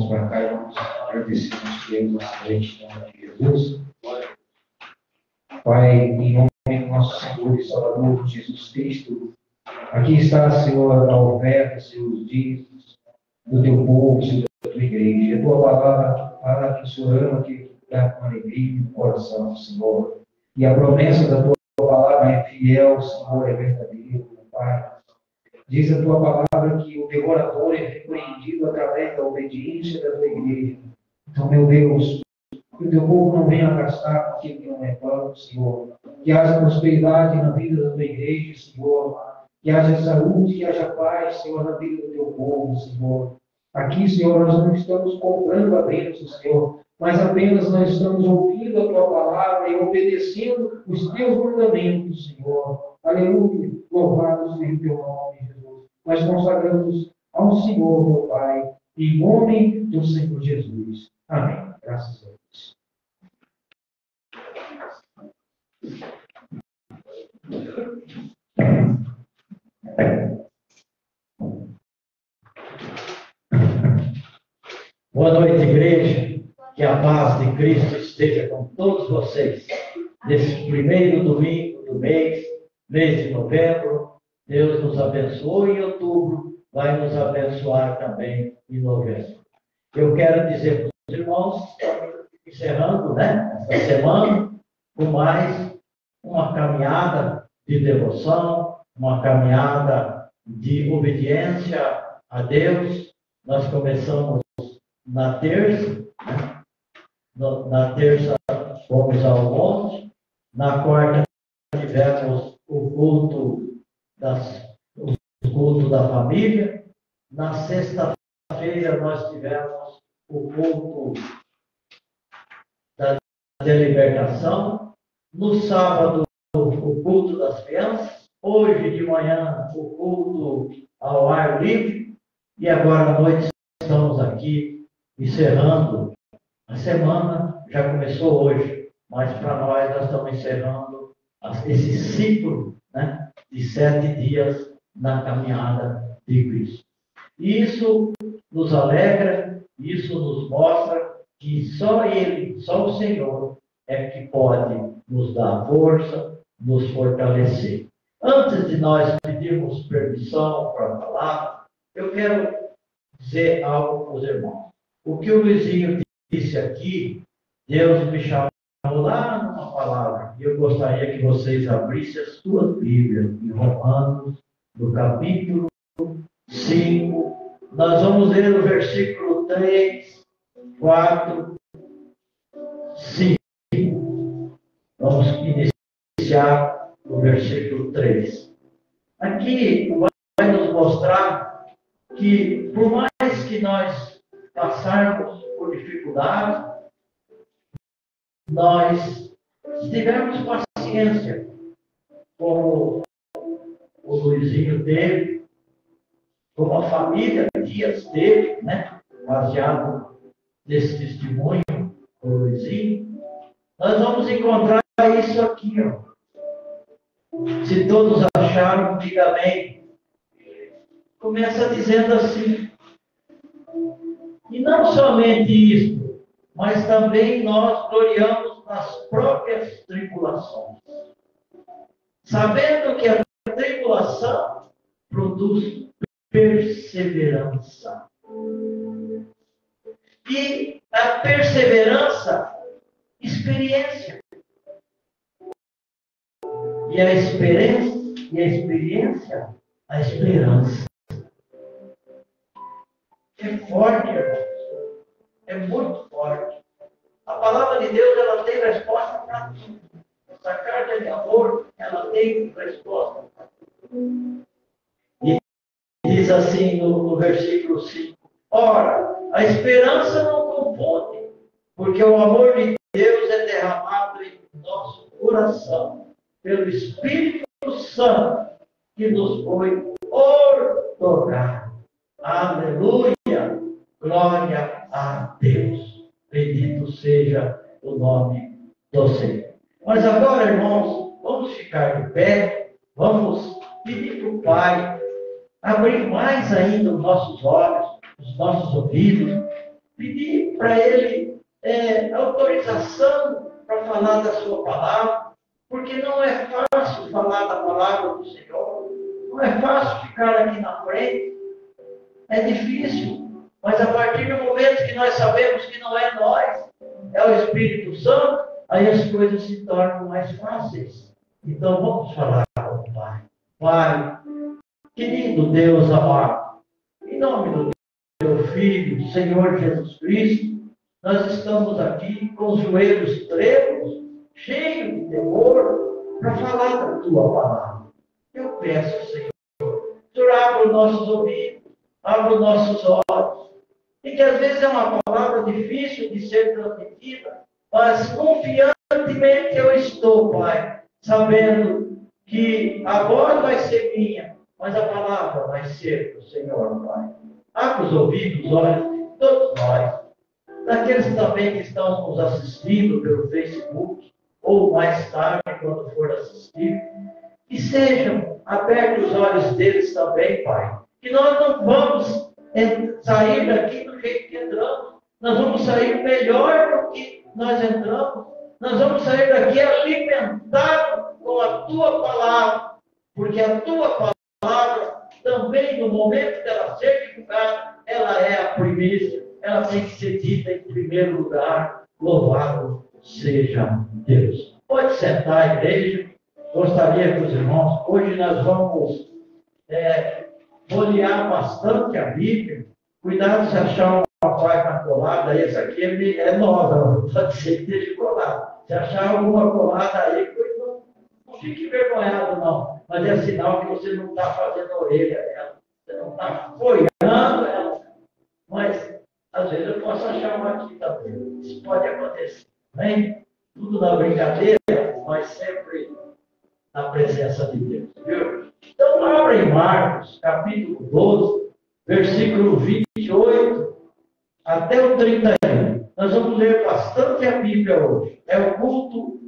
para cá e vamos agradecer a Deus nessa noite, em nome de Jesus. Pai, em nome do nosso Senhor e Salvador Jesus Cristo, aqui está, Senhor, a oferta, Senhor, os dízimos do teu povo, Senhor, da tua igreja. A tua palavra fala que o Senhor ama que dá com alegria no coração, Senhor. E a promessa da tua palavra é fiel, Senhor, é verdadeiro, Pai. Diz a tua palavra que o devorador é repreendido através da obediência da tua igreja. Então, meu Deus, que o teu povo não venha gastar com aquilo que não é plano, Senhor. Que haja prosperidade na vida da tua igreja, Senhor. Que haja saúde, que haja paz, Senhor, na vida do teu povo, Senhor. Aqui, Senhor, nós não estamos comprando a bênção, Senhor, mas apenas nós estamos ouvindo a tua palavra e obedecendo os teus mandamentos, Senhor. Aleluia. Louvado seja o teu nome, Jesus. Nós consagramos ao Senhor, meu Pai, em nome do Senhor Jesus. Amém. Graças a Deus. Boa noite, igreja. Que a paz de Cristo esteja com todos vocês. Nesse primeiro domingo do mês de novembro, Deus nos abençoou em outubro, vai nos abençoar também em novembro. Eu quero dizer para os irmãos, encerrando, essa semana, com mais uma caminhada de devoção, uma caminhada de obediência a Deus. Nós começamos na terça, na terça fomos ao monte, na quarta tivemos o culto da família, na sexta-feira nós tivemos o culto da libertação, no sábado o culto das crianças, hoje de manhã o culto ao ar livre, e agora à noite estamos aqui encerrando a semana, já começou hoje, mas para nós estamos encerrando esse ciclo, de 7 dias na caminhada de Cristo. Isso nos alegra, isso nos mostra que só Ele, só o Senhor é que pode nos dar força, nos fortalecer. Antes de nós pedirmos permissão para falar, eu quero dizer algo para os irmãos. O que o Luizinho disse aqui, Deus me chamou lá numa palavra, e eu gostaria que vocês abrissem as suas Bíblias em Romanos, no capítulo 5. Nós vamos ler o versículo 3, 4, 5. Vamos iniciar o versículo 3. Aqui vai nos mostrar que, por mais que nós passarmos por dificuldades, nós tivermos paciência, como o Luizinho teve, como a família Dias teve, né? Baseado nesse testemunho do Luizinho, nós vamos encontrar isso aqui, ó. Se todos acharam, diga amém. Começa dizendo assim: e não somente isso, mas também nós gloriamos nas próprias tribulações, sabendo que a tribulação produz perseverança. E a perseverança, experiência. E a experiência, a esperança. É forte, irmãos. É muito forte. A palavra de Deus, ela tem resposta para tudo. Essa carta de amor, ela tem resposta para tudo. E diz assim no versículo 5: ora, a esperança não confunde, porque o amor de Deus é derramado em nosso coração pelo Espírito Santo que nos foi otorgado. Aleluia! Glória a Deus. Bendito seja o nome do Senhor. Mas agora, irmãos, vamos ficar de pé, vamos pedir para o Pai abrir mais ainda os nossos olhos, os nossos ouvidos, pedir para Ele autorização para falar da sua palavra, porque não é fácil falar da palavra do Senhor, não é fácil ficar aqui na frente, é difícil, mas a partir do momento que nós sabemos que não é nós, é o Espírito Santo, aí as coisas se tornam mais fáceis. Então vamos falar com o Pai. Pai, querido Deus amado, em nome do teu Filho, Senhor Jesus Cristo, nós estamos aqui com os joelhos trêmulos, cheios de temor, para falar da tua palavra. Eu peço, Senhor, que tu abra os nossos ouvidos, abra os nossos olhos, e que às vezes é uma palavra difícil de ser transmitida, mas confiantemente eu estou, Pai, sabendo que a voz vai ser minha, mas a palavra vai ser do Senhor, Pai. Abra os ouvidos, os olhos de todos nós, daqueles também que estão nos assistindo pelo Facebook, ou mais tarde, quando for assistir, que sejam abertos os olhos deles também, Pai. Que nós não vamos sair daqui do jeito que entramos, nós vamos sair melhor do que nós entramos, nós vamos sair daqui alimentados com a tua palavra, porque a tua palavra também, no momento dela ser divulgada, ela é a primícia, ela tem que ser dita em primeiro lugar. Louvado seja Deus. Pode sentar, igreja. Gostaria que os irmãos, hoje nós vamos folhear bastante a Bíblia. Cuidado se achar uma página colada, essa aqui é nova, pode ser que esteja colada. Se achar alguma colada aí, não fique envergonhado, não. Mas é sinal que você não está fazendo a orelha dela, você não está folhando ela. Mas, às vezes, eu posso achar uma aqui também. Isso pode acontecer. Né? Tudo na brincadeira, mas sempre na presença de Deus. Viu? Então, abra em Marcos, capítulo 12, versículo 28 até o 31. Nós vamos ler bastante a Bíblia hoje. É o culto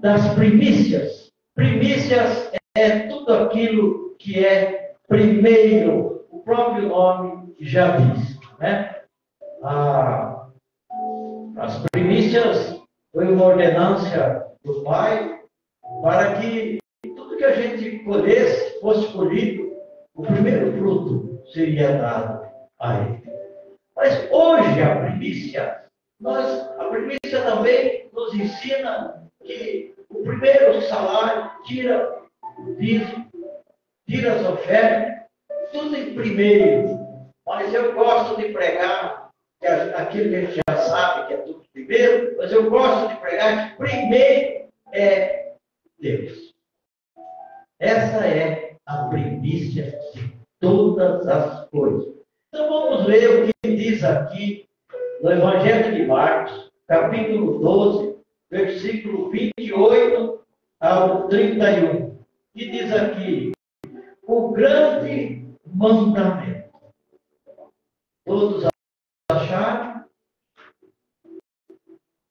das primícias. Primícias é tudo aquilo que é primeiro. O próprio nome já diz. Né? As primícias foi uma ordenância do Pai para que tudo que a gente colhesse fosse colhido, o primeiro fruto seria dado a ele. Mas hoje a primícia também nos ensina que o primeiro salário tira o dízimo, tira as ofertas, tudo em primeiro. Mas eu gosto de pregar, que aquilo que a gente já sabe que é tudo primeiro, mas eu gosto de pregar que primeiro é Deus. Essa é a primícia todas as coisas. Então vamos ver o que diz aqui no Evangelho de Marcos, capítulo 12, versículo 28 ao 31. Que diz aqui: o grande mandamento. Todos acharam?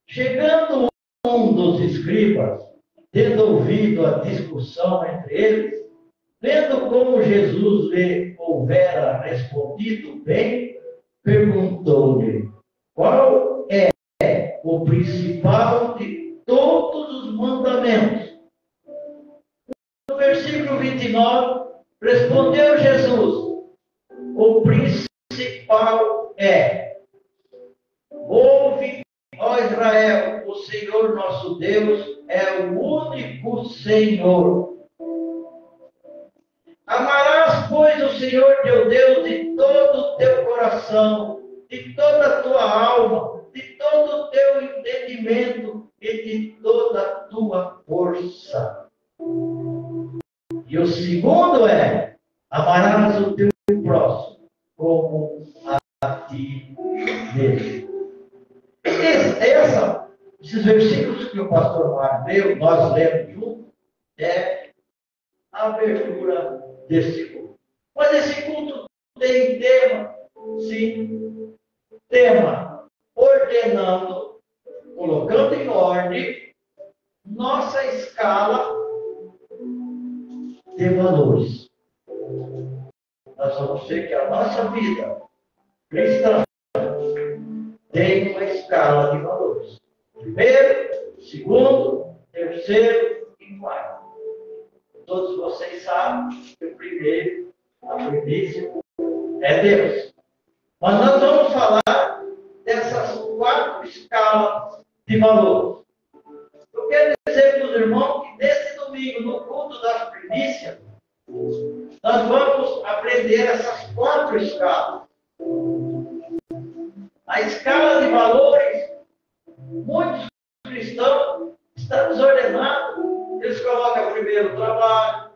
Chegando um dos escribas, tendo ouvido a discussão entre eles, vendo como Jesus lhe houvera respondido bem, perguntou-lhe: qual é o principal de todos os mandamentos? No versículo 29, respondeu Jesus: o principal é: ouve, ó Israel, o Senhor nosso Deus é o único Senhor. Amarás, pois, o Senhor teu Deus de todo o teu coração, de toda a tua alma, de todo o teu entendimento e de toda a tua força. E o segundo é: amarás o teu próximo como a ti mesmo. Esses versículos que o pastor Mário leu, nós lemos juntos, é a abertura desse culto. Mas esse culto tem tema, sim, tema, ordenando, colocando em ordem nossa escala de valores. Nós vamos ver que a nossa vida cristã tem uma escala de valores. Primeiro, segundo, terceiro e quarto. Todos vocês sabem que o primeiro, a primícia, é Deus. Mas nós vamos falar dessas 4 escalas de valores. Eu quero dizer para os irmãos que nesse domingo, no culto das primícias, nós vamos aprender essas 4 escalas. A escala de valores, muitos cristãos estão desordenados. Eles colocam primeiro o trabalho,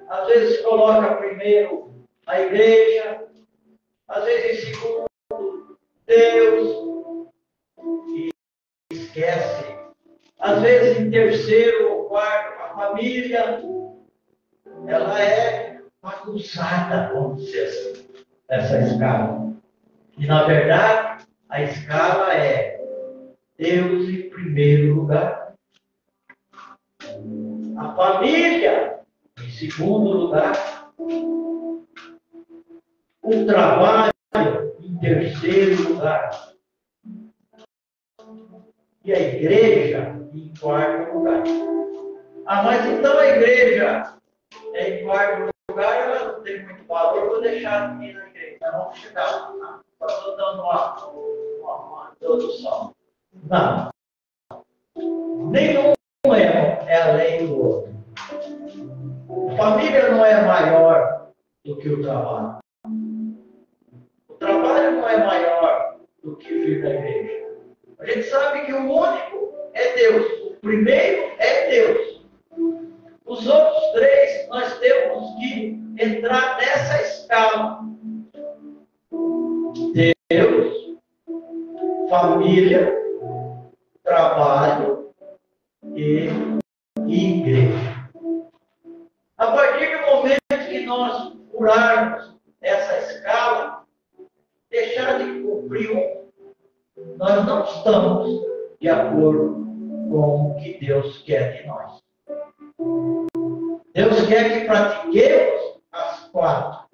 às vezes colocam primeiro a igreja, às vezes em segundo Deus, e esquece. Às vezes em terceiro ou quarto a família. Ela é bagunçada, vamos dizer assim, essa escala. E na verdade, a escala é Deus em primeiro lugar. A família, em segundo lugar. O trabalho, em terceiro lugar. E a igreja, em quarto lugar. Ah, mas então a igreja é em quarto lugar, ela não tem muito valor, vou deixar aqui na igreja. Nós vamos chegar lá. Só estou dando uma introdução. Não. Nenhum é além do outro. Família não é maior do que o trabalho. O trabalho não é maior do que vir na igreja. A gente sabe que o único é Deus. O primeiro é Deus. Os outros 3, nós temos que entrar nessa escala. Deus, família, trabalho e igreja. A partir do momento que nós furarmos essa escala, deixar de cumprir nós não estamos de acordo com o que Deus quer de nós. Deus quer que pratiquemos as 4.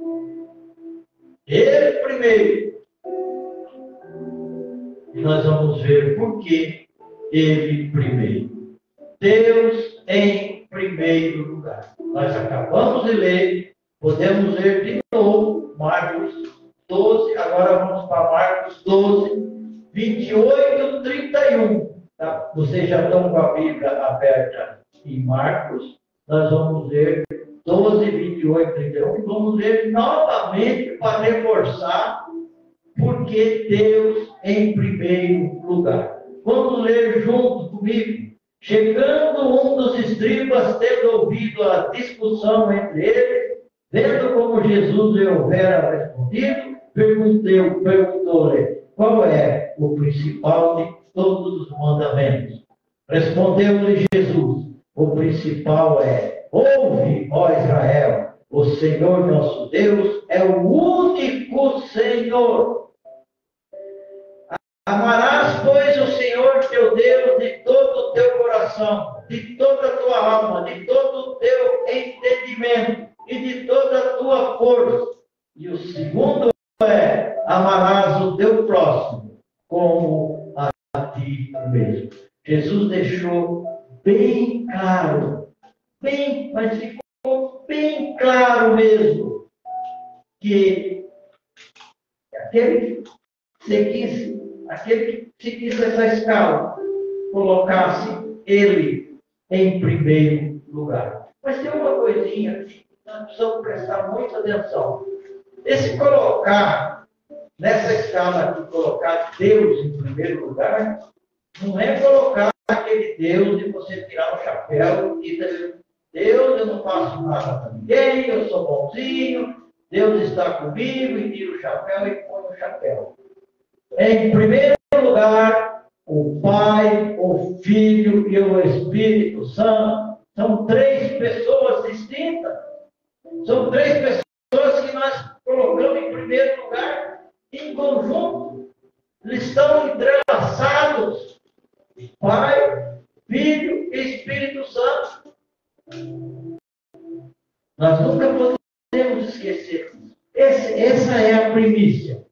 Ele primeiro. E nós vamos ver por que ele primeiro. Deus em primeiro lugar. Nós acabamos de ler, podemos ler de novo Marcos 12, agora vamos para Marcos 12, 28, 31. Tá? Vocês já estão com a Bíblia aberta em Marcos. Nós vamos ler 12, 28, 31 e vamos ler novamente para reforçar porque Deus em primeiro lugar. Vamos ler junto comigo. Chegando um dos escribas, tendo ouvido a discussão entre eles, Vendo como Jesus lhe houvera respondido, perguntou-lhe, qual é o principal de todos os mandamentos? Respondeu-lhe Jesus, o principal é, ouve, ó Israel, o Senhor nosso Deus é o único Senhor. Amarás, pois, o Senhor teu Deus de todo o teu coração, de toda a tua alma, de todo o teu entendimento e de toda a tua força. E o segundo é, amarás o teu próximo como a ti mesmo. Jesus deixou bem claro, mas ficou bem claro mesmo, que aquele que seguisse essa escala, colocasse ele em primeiro lugar. Mas tem uma coisinha que nós precisamos prestar muita atenção. Esse colocar, nessa escala aqui, colocar Deus em primeiro lugar, não é colocar aquele Deus de você tirar o chapéu e dizer, Deus, eu não faço nada para ninguém, eu sou bonzinho, Deus está comigo, e tira o chapéu e põe o chapéu. Em primeiro lugar, o Pai, o Filho e o Espírito Santo são três pessoas distintas. São três pessoas que nós colocamos em primeiro lugar, em conjunto. Eles estão entrelaçados. Pai, Filho e Espírito Santo. Nós nunca podemos esquecer. Essa é a primícia.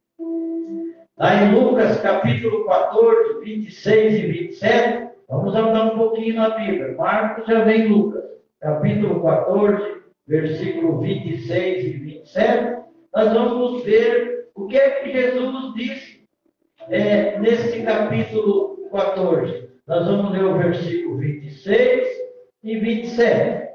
Lá em Lucas, capítulo 14, 26 e 27, vamos andar um pouquinho na Bíblia. Marcos já vem Lucas, capítulo 14, versículo 26 e 27, nós vamos ver o que é que Jesus disse nesse capítulo 14. Nós vamos ler o versículo 26 e 27.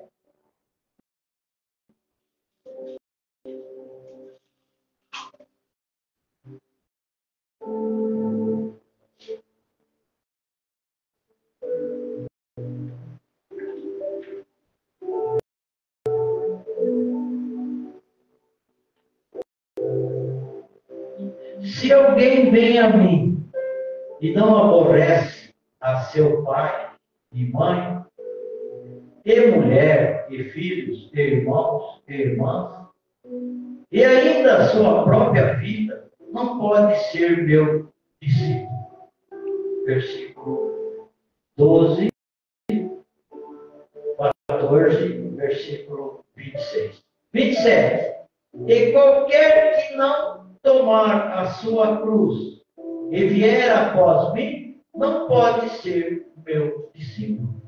Se alguém vem a mim e não aborrece a seu pai e mãe, e mulher, e filhos, e irmãos, e irmãs, e ainda a sua própria vida, não pode ser meu discípulo. Versículo 12, 14, versículo 26. 27. E qualquer que não tomar a sua cruz e vier após mim, não pode ser meu discípulo.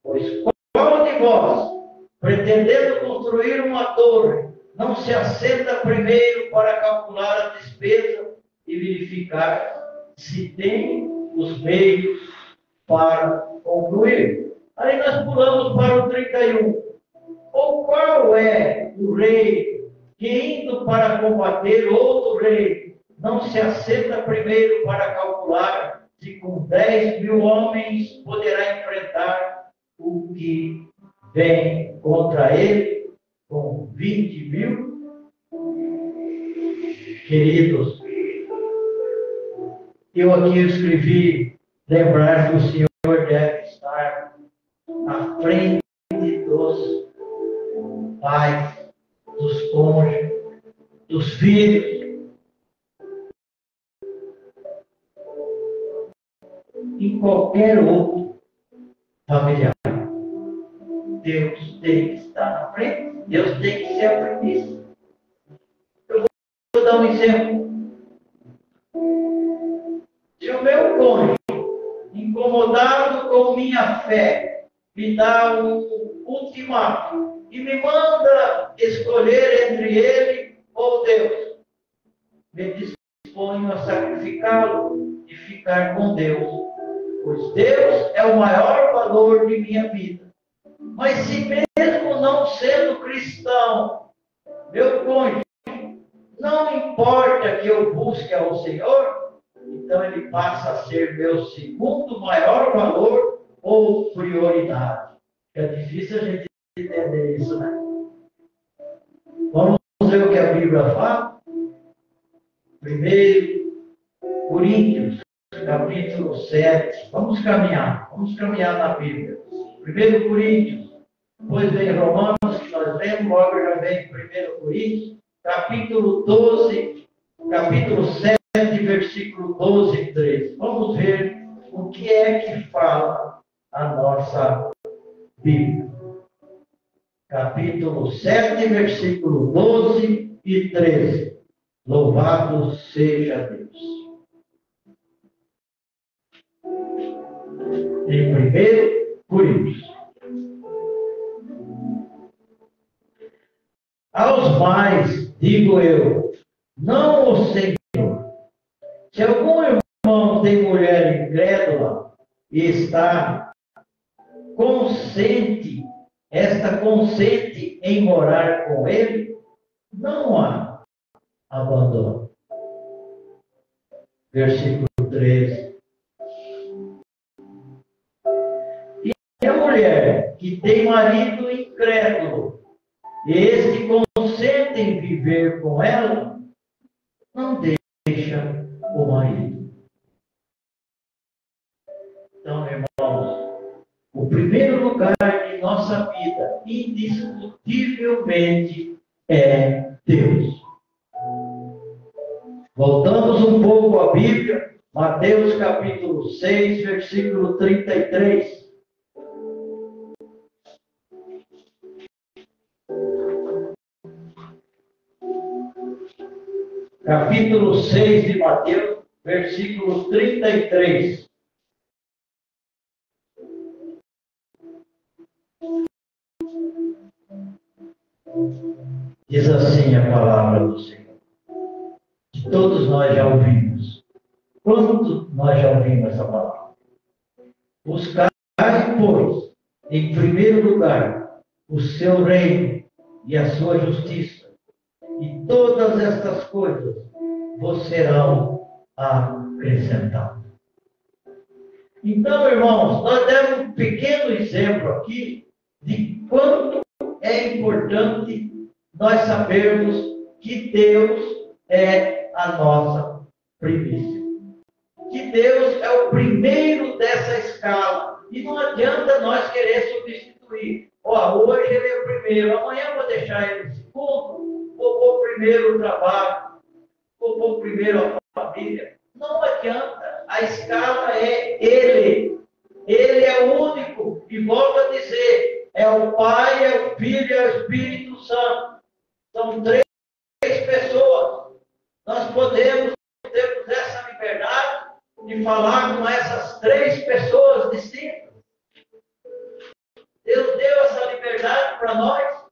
Pois qual de vós, pretendendo construir uma torre, não se assenta primeiro para calcular a despesa e verificar se tem os meios para concluir? Aí nós pulamos para o 31. Ou qual é o rei que, indo para combater outro rei, não se assenta primeiro para calcular se com 10.000 homens poderá enfrentar o que vem contra ele com 20.000? Queridos, eu aqui escrevi, lembrar que o Senhor deve estar à frente dos pais, dos cônjuges, dos filhos, em qualquer outro familiar. Deus tem que estar na frente, Deus tem que ser a primícia. Eu vou dar um exemplo. Se o meu cônjuge, incomodado com minha fé, me dá um ultimato e me manda escolher entre ele ou Deus, me disponho a sacrificá-lo e ficar com Deus, pois Deus é o maior valor de minha vida. Mas se mesmo não sendo cristão, meu cônjuge, não importa que eu busque ao Senhor, então ele passa a ser meu segundo maior valor ou prioridade. É difícil a gente entender isso, né? Bíblia fala? 1 Coríntios, capítulo 7. Vamos caminhar na Bíblia. 1 Coríntios, depois vem Romanos, que nós lemos, logo já vem 1 Coríntios, capítulo 12, capítulo 7, versículo 12 e 13. Vamos ver o que é que fala a nossa Bíblia. Capítulo 7, versículo 12 e 13. Louvado seja Deus. Em 1 Coríntios. Aos mais, digo eu, não o Senhor. Se algum irmão tem mulher incrédula e está consente em morar com ele, não há abandono. Versículo 13. E a mulher que tem marido incrédulo, e este consente em viver com ela, não deixa o marido. Então, irmãos, o primeiro lugar de nossa vida, indiscutivelmente, é Deus. Voltamos um pouco à Bíblia, Mateus capítulo 6, versículo 33. Capítulo 6 de Mateus, versículo 33. Diz assim a palavra do Senhor. Que todos nós já ouvimos. Quanto nós já ouvimos essa palavra? Buscai, pois, em primeiro lugar, o seu reino e a sua justiça, e todas estas coisas vos serão acrescentadas. Então, irmãos, nós demos um pequeno exemplo aqui de quanto é importante nós sabermos que Deus é a nossa primícia. Que Deus é o primeiro dessa escala. E não adianta nós querer substituir. Hoje ele é o primeiro, amanhã eu vou deixar ele em segundo, vou pôr primeiro o trabalho, vou pôr primeiro a família. Não adianta. A escala é ele. Ele é o único. E volto a dizer, é o Pai, é o Filho, é o Espírito Santo. São três pessoas. Nós temos essa liberdade de falar com essas três pessoas distintas. Deus deu essa liberdade para nós.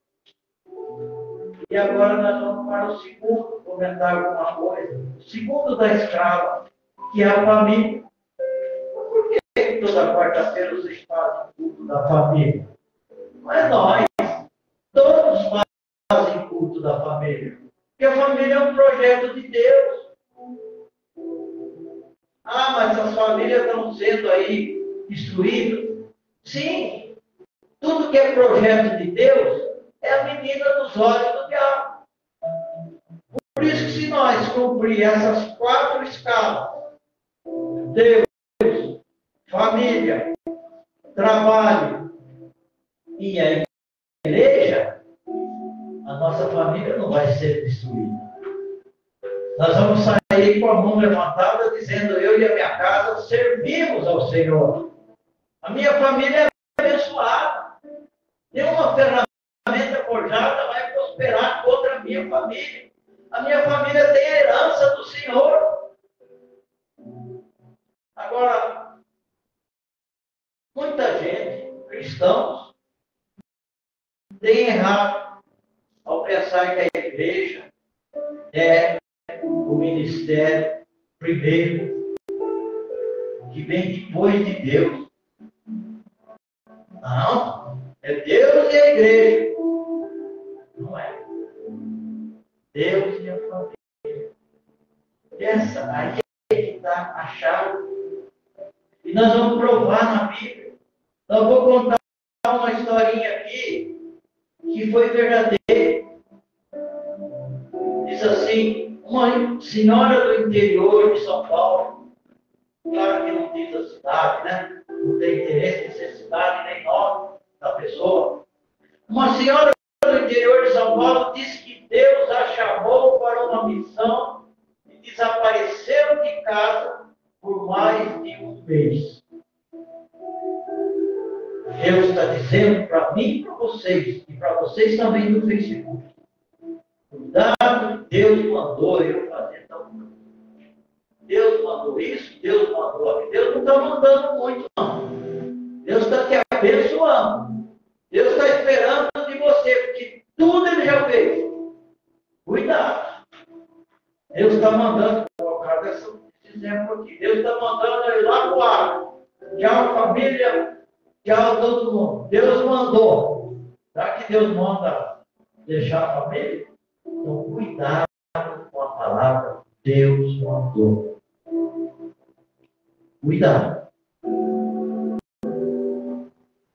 E agora nós vamos para o segundo, comentar alguma coisa. O segundo da escala, que é a família. Por que toda quarta-feira vocês fazem culto da família? Não é nós. Todos fazem culto da família. Porque a família é um projeto de Deus. Mas as famílias estão sendo aí destruídas. Sim, tudo que é projeto de Deus é a menina dos olhos do diabo. Por isso que se nós cumprir essas 4 escalas, Deus, família, trabalho e a igreja, a nossa família não vai ser destruída. Nós vamos sair com a mão levantada dizendo, eu e a minha casa servimos ao Senhor. A minha família é abençoada. Nenhuma ferramenta forjada vai prosperar contra a minha família. A minha família tem a herança do Senhor. Agora, muita gente, cristãos, tem errado ao pensar que a igreja é o ministério primeiro, que vem depois de Deus. Não, é Deus e a igreja. Não é. Deus e a família. Essa aí é que está a chave. E nós vamos provar na Bíblia. Eu vou contar uma historinha aqui que foi verdadeira. assim, uma senhora do interior de São Paulo, claro que não diz a cidade, né? Não tem interesse em ser cidade nem nome da pessoa. Uma senhora do interior de São Paulo disse que Deus a chamou para uma missão e desapareceu de casa por mais de um mês. Deus está dizendo para mim e para vocês, e para vocês também no Facebook. Cuidado, Deus mandou eu fazer tal coisa. Deus mandou isso, Deus mandou aquilo. Deus não está mandando muito, não. Deus está te abençoando. Deus está esperando de você, porque tudo Ele já fez. Cuidado. Deus está mandando, vou colocar esse exemplo aqui. Deus está mandando ele lá para o ar. Tchau, família. Tchau, todo mundo. Deus mandou. Será que Deus manda deixar a família? Então, cuidado com a palavra Deus mandou. Cuidado.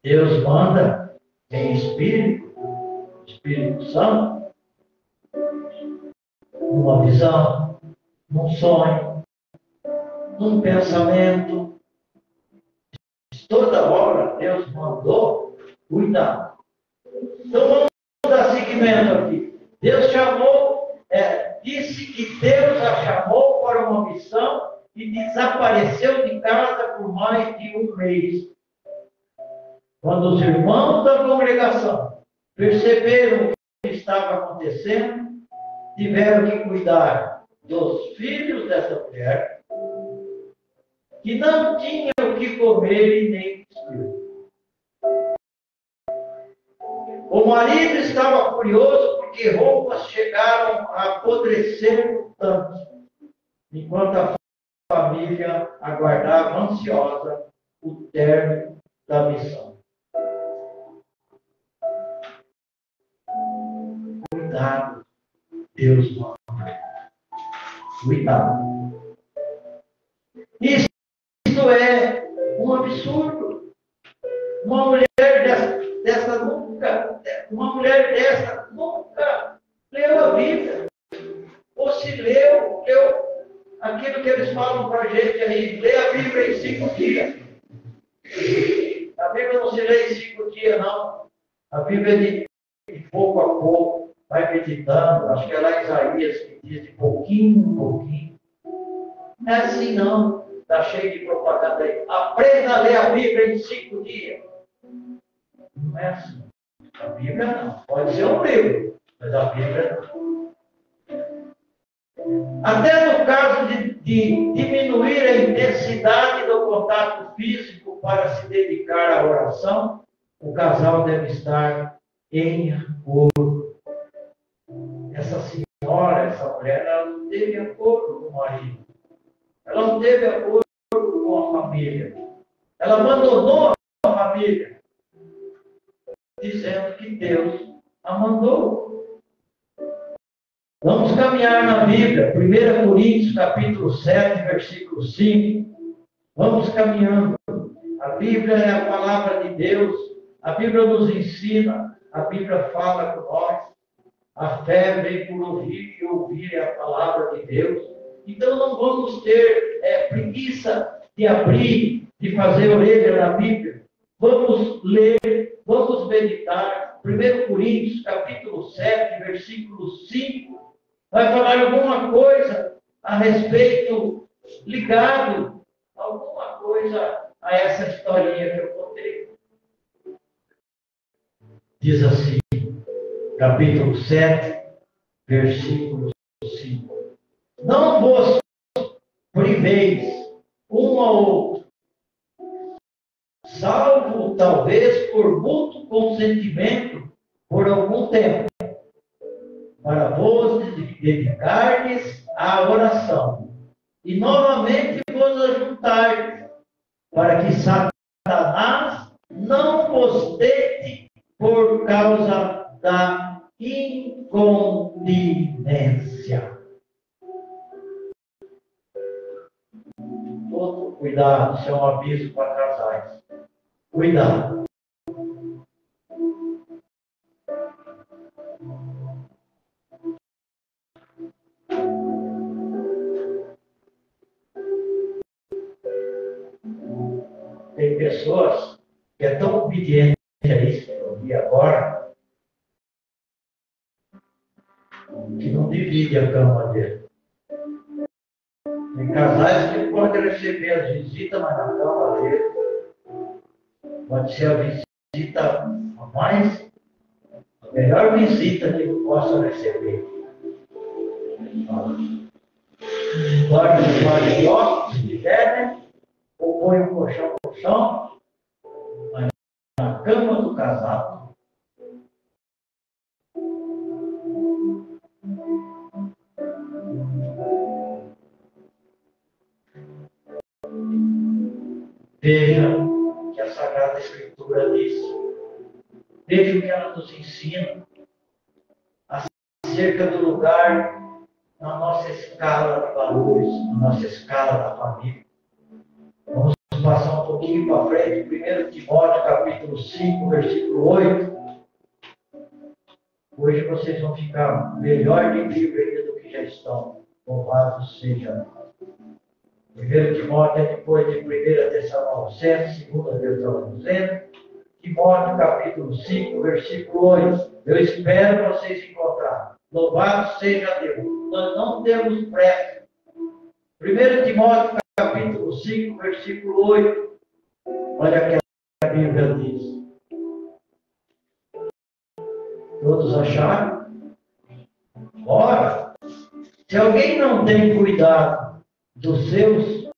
Deus manda em Espírito Santo, numa visão, num sonho, num pensamento. Toda hora Deus mandou, cuidado. Então vamos dar seguimento aqui. Deus chamou, disse que Deus a chamou para uma missão e desapareceu de casa por mais de um mês. Quando os irmãos da congregação perceberam o que estava acontecendo, tiveram que cuidar dos filhos dessa mulher, que não tinham o que comer e nem vestir. O marido estava furioso porque roupas chegaram a apodrecer tanto, enquanto a família aguardava ansiosa o término da missão. Cuidado, Deus manda. Cuidado. Isso é um absurdo. Uma mulher dessa nunca leu a Bíblia. Ou se leu aquilo que eles falam para a gente aí, lê a Bíblia em 5 dias. A Bíblia não se lê em 5 dias, não. A Bíblia é de pouco a pouco, vai meditando. Acho que é lá em Isaías que diz de pouquinho em pouquinho. Não é assim, não. Está cheio de propaganda aí. Aprenda a ler a Bíblia em 5 dias. Não é assim. A Bíblia não. Pode ser um livro, mas a Bíblia não. Até no caso de diminuir a intensidade do contato físico para se dedicar à oração, o casal deve estar em acordo. Essa senhora, essa mulher, ela não teve acordo com o marido. Ela não teve acordo com a família. Ela abandonou a família, dizendo que Deus a mandou. Vamos caminhar na Bíblia. 1 Coríntios, capítulo 7, versículo 5. Vamos caminhando. A Bíblia é a palavra de Deus. A Bíblia nos ensina. A Bíblia fala com nós. A fé vem por ouvir e ouvir é a palavra de Deus. Então não vamos ter preguiça de abrir, de fazer orelha na Bíblia. Vamos ler, vamos meditar. 1 Coríntios, capítulo 7, versículo 5. Vai falar alguma coisa a respeito, ligado, alguma coisa a essa historinha que eu contei. Diz assim, capítulo 7, versículo 5. Não vos priveis um ao outro, salvo talvez por mútuo consentimento por algum tempo, para vos dedicardes à oração, e novamente vos ajuntardes, para que Satanás não vos tente por causa da incontinência. Todo cuidado, isso é um aviso para casais. Cuidado. pessoas que é tão obediente a isso que eu vi agora, que não divide a cama dele. Tem casais que podem receber as visitas, mas na cama dele pode ser a visita a melhor visita que ele possa receber. Dorme no guarda-roupa, se quiser, né? Ou põe o colchão no chão, mas na cama do casal. Veja o que a Sagrada Escritura diz. Veja o que ela nos ensina acerca do lugar na nossa escala de valores, na nossa escala da família. Vamos passar um pouquinho para frente, 1 Timóteo, capítulo 5, versículo 8. Hoje vocês vão ficar melhor de livro ainda do que já estão. Louvado seja. 1 Timóteo é depois de 1 Tessalonicenses, 2 Tessalonicenses. Timóteo, capítulo 5, versículo 8. Eu espero vocês encontrarem. Louvado seja Deus. Nós não temos pressa. 1 Timóteo, capítulo 5, versículo 8. Olha o que a Bíblia diz. Todos acharam? Ora, se alguém não tem cuidado dos seus,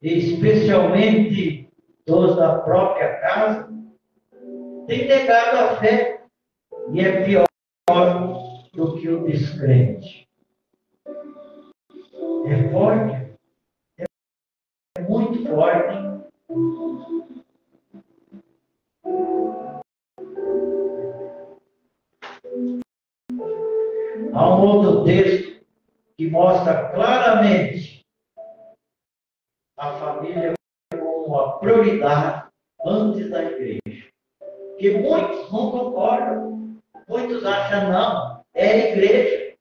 especialmente dos da própria casa, tem negado a fé e é pior do que o descrente. É forte, é muito forte. Há um outro texto que mostra claramente a família como a prioridade antes da igreja. Que muitos não concordam. Muitos acham, não, é a igreja.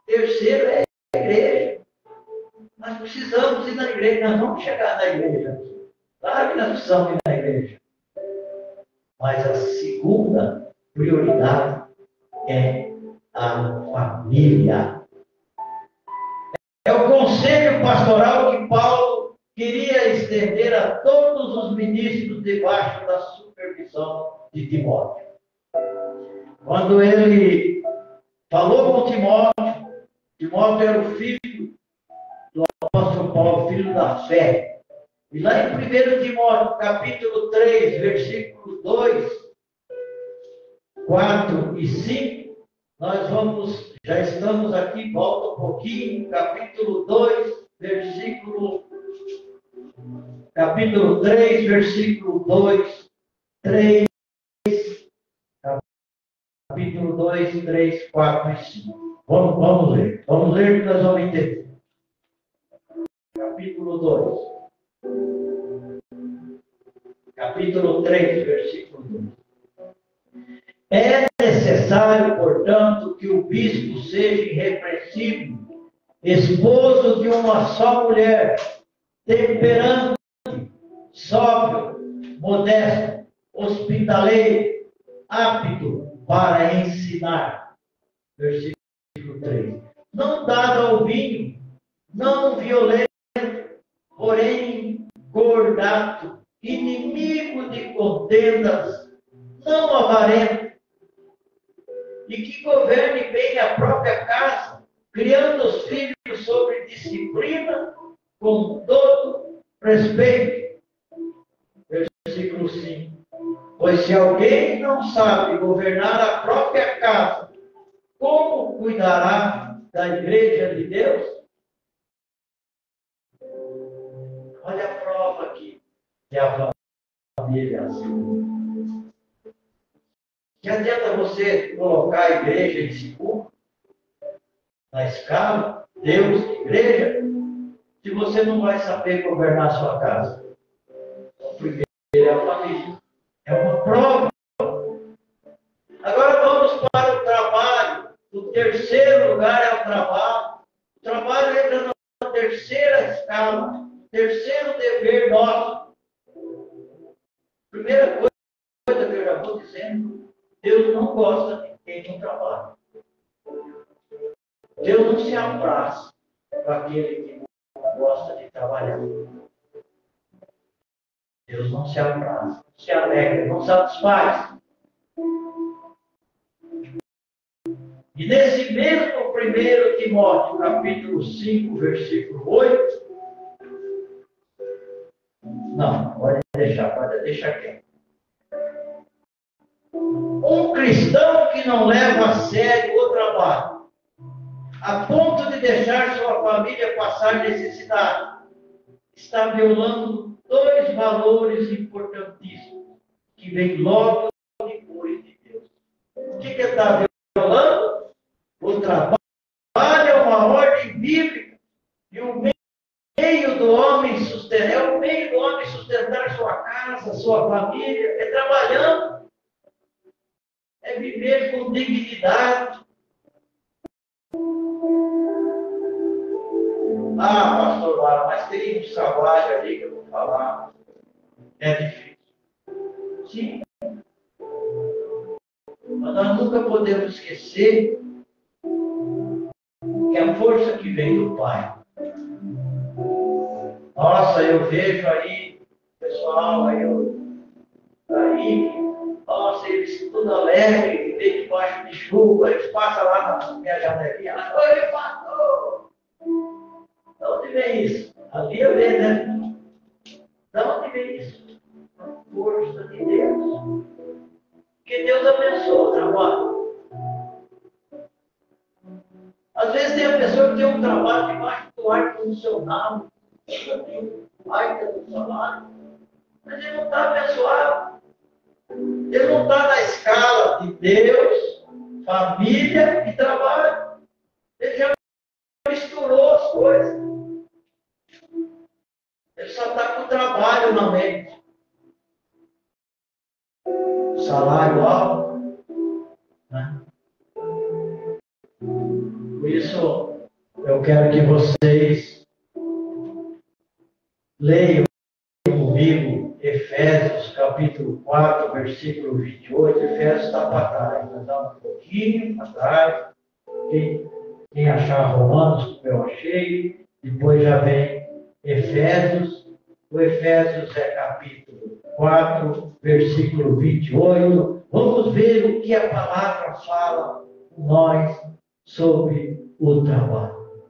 Terceiro é a igreja. Nós precisamos ir na igreja, nós vamos chegar na igreja. Claro que nós precisamos ir na igreja. Mas a segunda prioridade é a família. É o conselho pastoral que Paulo queria estender a todos os ministros debaixo da supervisão de Timóteo. Quando ele falou com Timóteo, Timóteo era o filho do apóstolo Paulo, filho da fé. E lá em 1 Timóteo, capítulo 3, versículos 2, 4 e 5, nós já estamos aqui, volta um pouquinho, capítulo 2, capítulo 3, versículo 2, 3, capítulo 2, 3, 4 e 5. Vamos ler. Vamos ler que nós vamos entender. Capítulo 2. Capítulo 3, versículo 2. É necessário, portanto, que o bispo seja irrepreensível, esposo de uma só mulher, temperante, sóbrio, modesto, hospitaleiro, apto para ensinar. Versículo 3. Não dado ao vinho, não violento, porém gordato, inimigo de contendas, não avarento, e que governe bem a própria casa, criando os filhos sobre disciplina, com todo respeito. Versículo 5. Pois se alguém não sabe governar a própria casa, como cuidará da igreja de Deus? Olha a prova aqui que a família é assim. Que adianta você colocar a igreja em segundo, na escala, Deus, igreja, se você não vai saber governar a sua casa? Então, primeiro é a família. É uma prova. Agora vamos para o trabalho. O terceiro lugar é o trabalho. O trabalho entra na terceira escala, terceiro dever nosso. Primeira coisa que eu já vou dizendo, Deus não gosta de quem não trabalha. Deus não se abraça com aquele que não gosta de trabalhar. Deus não se abraça, não se alegra, não satisfaz. E nesse mesmo 1 Timóteo, capítulo 5, versículo 8, não, pode deixar quieto. Um cristão que não leva a sério o trabalho, a ponto de deixar sua família passar necessidade, está violando dois valores importantíssimos, que vêm logo depois de Deus. O que está violando? O trabalho é uma ordem bíblica, e o meio do homem sustentar sua casa, sua família, é trabalhando, é viver com dignidade. Ah, pastor Lara, mas tem um trabalho ali que eu vou falar. É difícil. Sim. Mas nós nunca podemos esquecer que a força que vem do Pai. Nossa, eu vejo aí, pessoal, nossa, eles tudo alegre, vivem debaixo de chuva, eles passam lá na minha janelinha, oi, pastor! De onde vem isso? Ali eu vejo, né? De onde vem isso? A força de Deus. Que Deus abençoe o trabalho. Às vezes tem a pessoa que tem um trabalho debaixo do ar-condicionado, baita do salário, mas ele não está abençoado. Ele não está na escala de Deus, família e trabalho. Ele já misturou as coisas. Ele só está com o trabalho na mente. Salário alto. Né? Por isso, eu quero que vocês leiam comigo Efésios, capítulo 4, versículo 28. Efésios está para trás. Nós damos um pouquinho para trás. Quem achar Romanos, como eu achei, depois já vem Efésios. O Efésios é capítulo 4, versículo 28. Vamos ver o que a palavra fala com nós sobre o trabalho.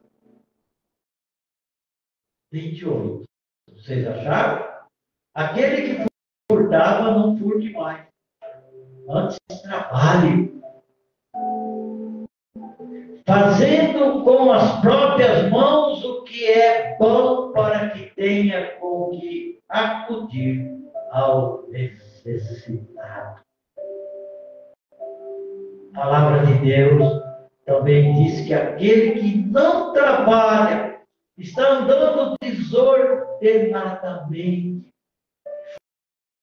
28. Vocês acharam? Aquele que furtava, não furte mais. Antes trabalhe. Fazendo com as próprias mãos o que é bom para que tenha com que acudir ao necessitado. A palavra de Deus também diz que aquele que não trabalha está andando desordenadamente,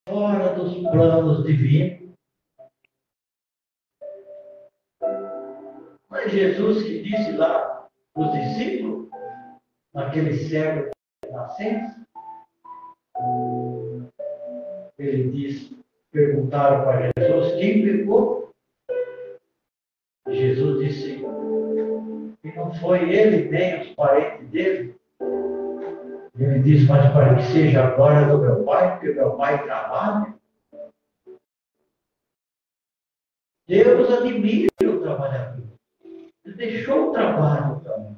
fora dos planos divinos. Mas Jesus que disse lá os discípulos, naquele cego de nascença, ele disse, perguntaram para Jesus, quem pecou? Jesus disse, que não foi ele nem os parentes dele. Ele disse, mas para que seja a glória do meu Pai, porque meu Pai trabalha. Deus admira o trabalhador. Ele deixou o trabalho também.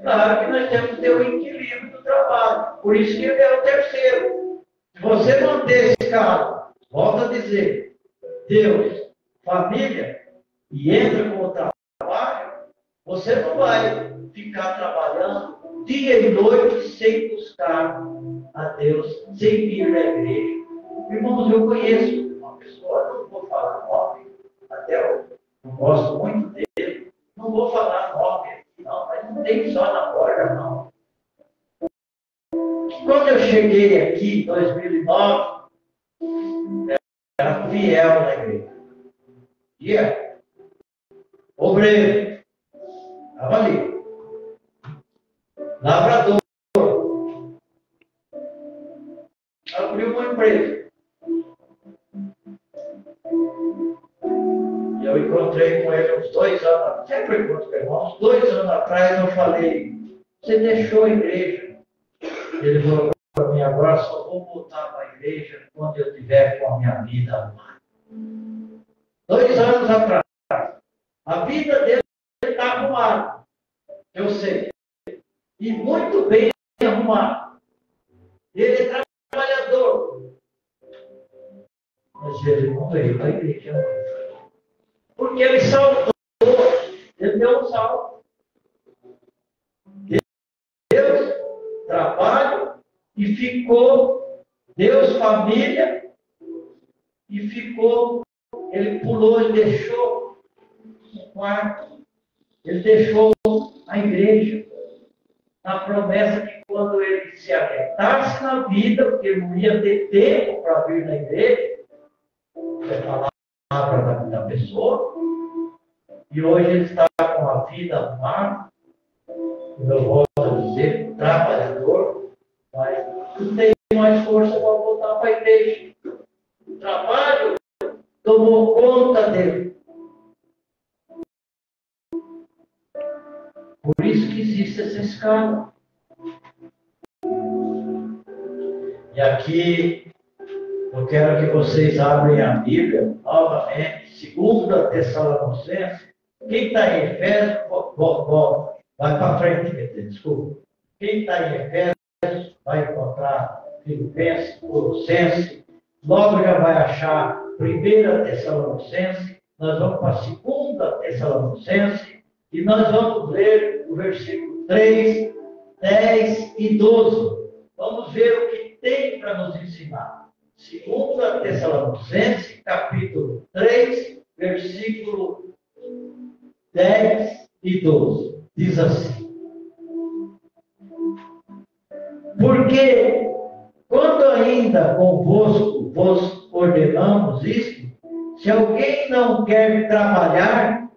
Claro que nós temos que ter o equilíbrio do trabalho. Por isso que ele é o terceiro. Se você manter esse cara, volta a dizer, Deus, família, e entra com o trabalho, você não vai ficar trabalhando dia e noite sem buscar a Deus, sem ir na igreja. Irmãos, eu conheço uma pessoa, não vou falar nome, até eu gosto muito dele, não vou falar nome aqui, não, mas não tem só na porta, não. Quando eu cheguei aqui em 2009, era fiel na igreja. Obreiro. Estava ali. Lavrador. Abriu uma empresa. sempre conto com irmãos. 2 anos atrás eu falei, você deixou a igreja. Ele falou para mim, agora só vou voltar para a igreja quando eu tiver com a minha vida arrumada. 2 anos atrás. A vida dele está arrumada. Eu sei. E muito bem arrumado. Ele é trabalhador. Mas ele não veio para a igreja. Porque ele salvou. Ele deu um salvo. Deus, trabalho, e ficou. Deus, família, e ficou. Ele pulou, ele deixou o quarto. Ele deixou a igreja. Na promessa que quando ele se aquietasse na vida, porque ele não ia ter tempo para vir na igreja, é palavra da pessoa, e hoje ele está com a vida arrumada, como eu volto a dizer, trabalhador, mas não tem mais força para voltar para a igreja. O trabalho tomou conta dele. Por isso que existe essa escala. E aqui eu quero que vocês abrem a Bíblia novamente, 2 Tessalonicenses. Quem está em Efésios, vai para frente, desculpa. Quem está em Efésios vai encontrar Filipenses, Colossenses, logo já vai achar 1 Tessalonicenses, nós vamos para 2 Tessalonicenses, e nós vamos ler o versículo 3, 10 e 12. Vamos ver o que tem para nos ensinar. 2 Tessalonicenses, capítulo 3, versículo 10 e 12. Diz assim: porque quando ainda convosco vos ordenamos isto, se alguém não quer trabalhar,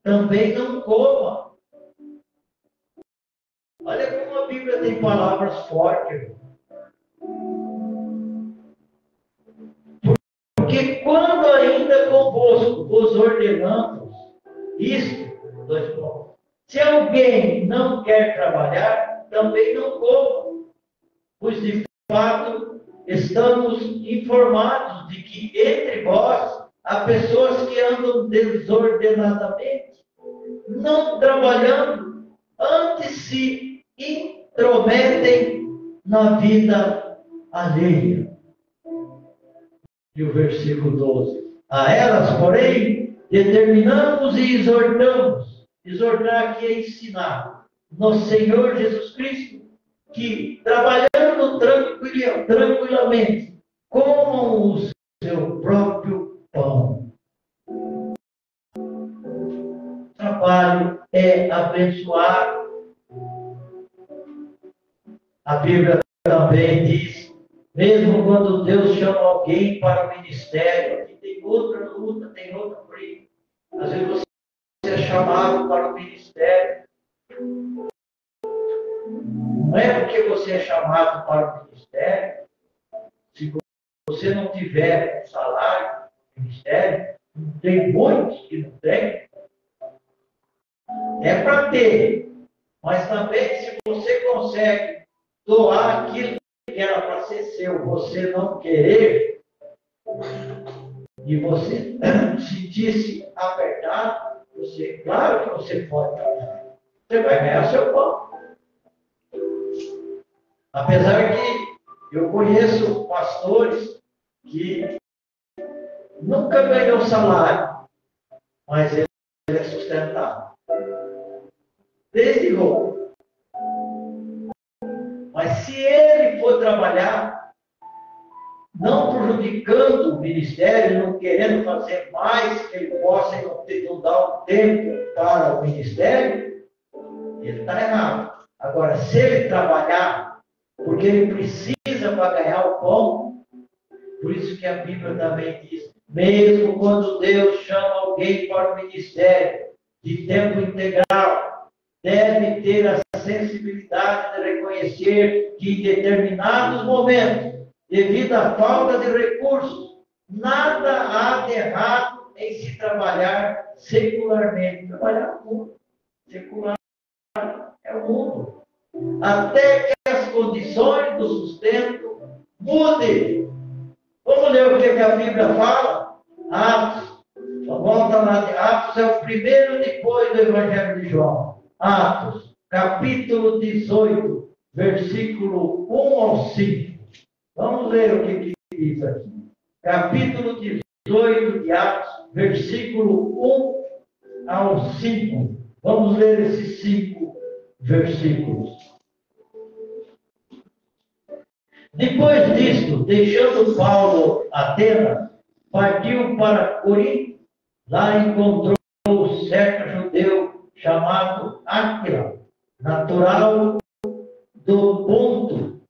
também não coma. Olha como a Bíblia tem palavras fortes. Porque quando ainda convosco vos ordenamos isto, 2 pontos. Se alguém não quer trabalhar, também não coma. Pois de fato estamos informados de que entre vós há pessoas que andam desordenadamente, não trabalhando, antes se intrometem na vida alheia. E o versículo 12. A elas, porém, determinamos e exortamos. Exortar aqui é ensinar. No Senhor Jesus Cristo, que trabalhando tranquilamente, comam o seu próprio pão. O trabalho é abençoado. A Bíblia também diz, mesmo quando Deus chama alguém para o ministério, aqui tem outra luta, tem outra briga. Às vezes você é chamado para o ministério. Não é porque você é chamado para o ministério, se você não tiver um salário no ministério, não tem muitos que não tem, é para ter. Mas também se você consegue doar aquilo que era para ser seu, você não querer, e você sentir-se apertado, você, claro que você pode trabalhar. Você vai ganhar seu pão. Apesar que eu conheço pastores que nunca ganhou salário, mas ele é sustentável. Desde roupa. Mas se ele for trabalhar, não prejudicando o ministério, não querendo fazer mais que ele possa e não dar o tempo para o ministério, ele está errado. Agora, se ele trabalhar, porque ele precisa para ganhar o pão, por isso que a Bíblia também diz, mesmo quando Deus chama alguém para o ministério de tempo integral, deve ter a sensibilidade de reconhecer que em determinados momentos, devido à falta de recursos, nada há de errado em se trabalhar secularmente. Trabalhar no mundo. Secular é o mundo. Até que as condições do sustento mudem. Vamos ler o que a Bíblia fala? Atos. Volta lá de Atos, é o primeiro depois do Evangelho de João. Atos, capítulo 18, versículo 1 ao 5. Vamos ler o que diz aqui. Capítulo 18 de Atos, versículo 1 ao 5. Vamos ler esses 5 versículos. Depois disto, deixando Paulo Atenas, partiu para Corinto. Lá encontrou certo judeu chamado Áquila, natural do Ponto,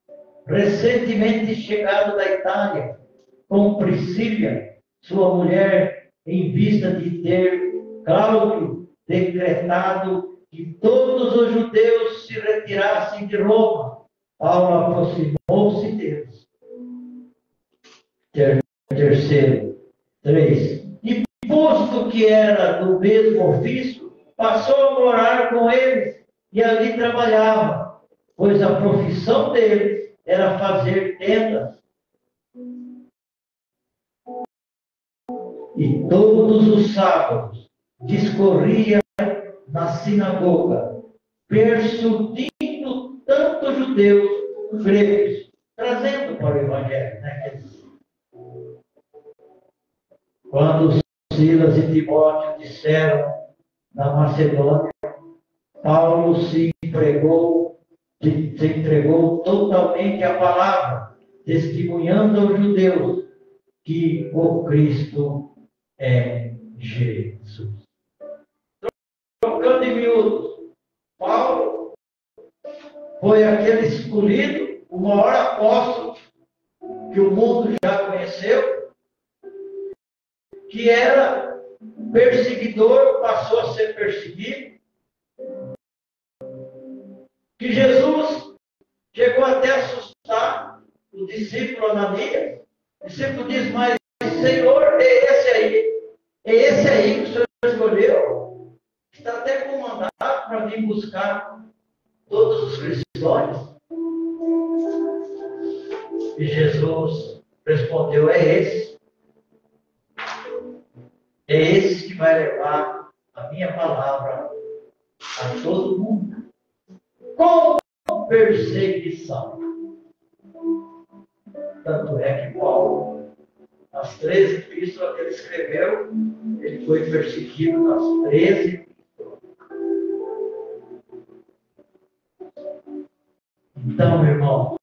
recentemente chegado da Itália, com Priscila, sua mulher, em vista de ter Cláudio decretado que todos os judeus se retirassem de Roma. Paulo aproximou-se deles. Terceiro, 3. E posto que era do mesmo ofício, passou a morar com eles e ali trabalhava, pois a profissão deles era fazer tendas. E todos os sábados discorria na sinagoga, persuadindo tanto judeus como gregos, trazendo para o Evangelho. Quando Silas e Timóteo disseram na Macedônia, Paulo se entregou totalmente à palavra, testemunhando aos judeus que o Cristo é Jesus. Trocando em miúdos, Paulo foi aquele escolhido, o maior apóstolo que o mundo já conheceu, que era perseguidor, passou a ser perseguido, que Jesus chegou até a assustar o discípulo Ananias. O discípulo diz, mas Senhor, é esse aí que o Senhor escolheu, está até comandado para vir buscar todos os cristãos. E Jesus respondeu, é esse que vai levar a minha palavra a todo mundo. Com perseguição. Tanto é que Paulo, nas 13 epístolas que ele escreveu, ele foi perseguido nas 13 epístolas. Então, meu irmão,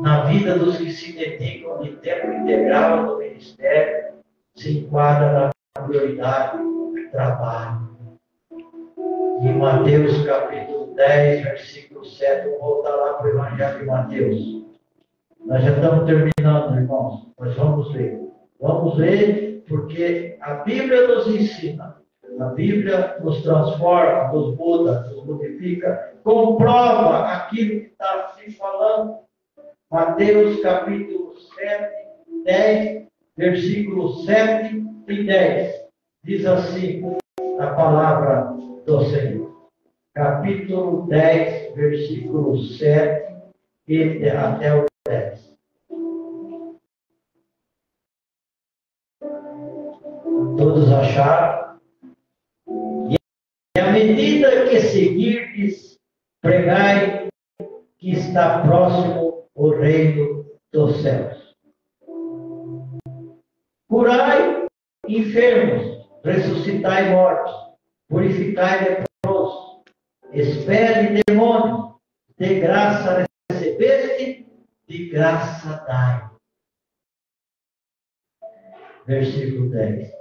na vida dos que se dedicam de tempo integral no ministério, se enquadra na prioridade do trabalho. Em Mateus capítulo 10, versículo 7, vou voltar lá para o Evangelho de Mateus. Nós já estamos terminando, irmãos, mas vamos ler. Vamos ler, porque a Bíblia nos ensina, a Bíblia nos transforma, nos muda, nos modifica, comprova aquilo que está se falando. Mateus capítulo 7, 10, versículos 7 e 10. Diz assim a palavra do Senhor. Capítulo 10, versículo 7 e até o 10. Todos acharam? E à medida que seguirdes, pregai que está próximo o reino dos céus. Curai enfermos, ressuscitai mortos, purificai leprosos, expele demônios, de graça recebeste, de graça dai. Versículo 10.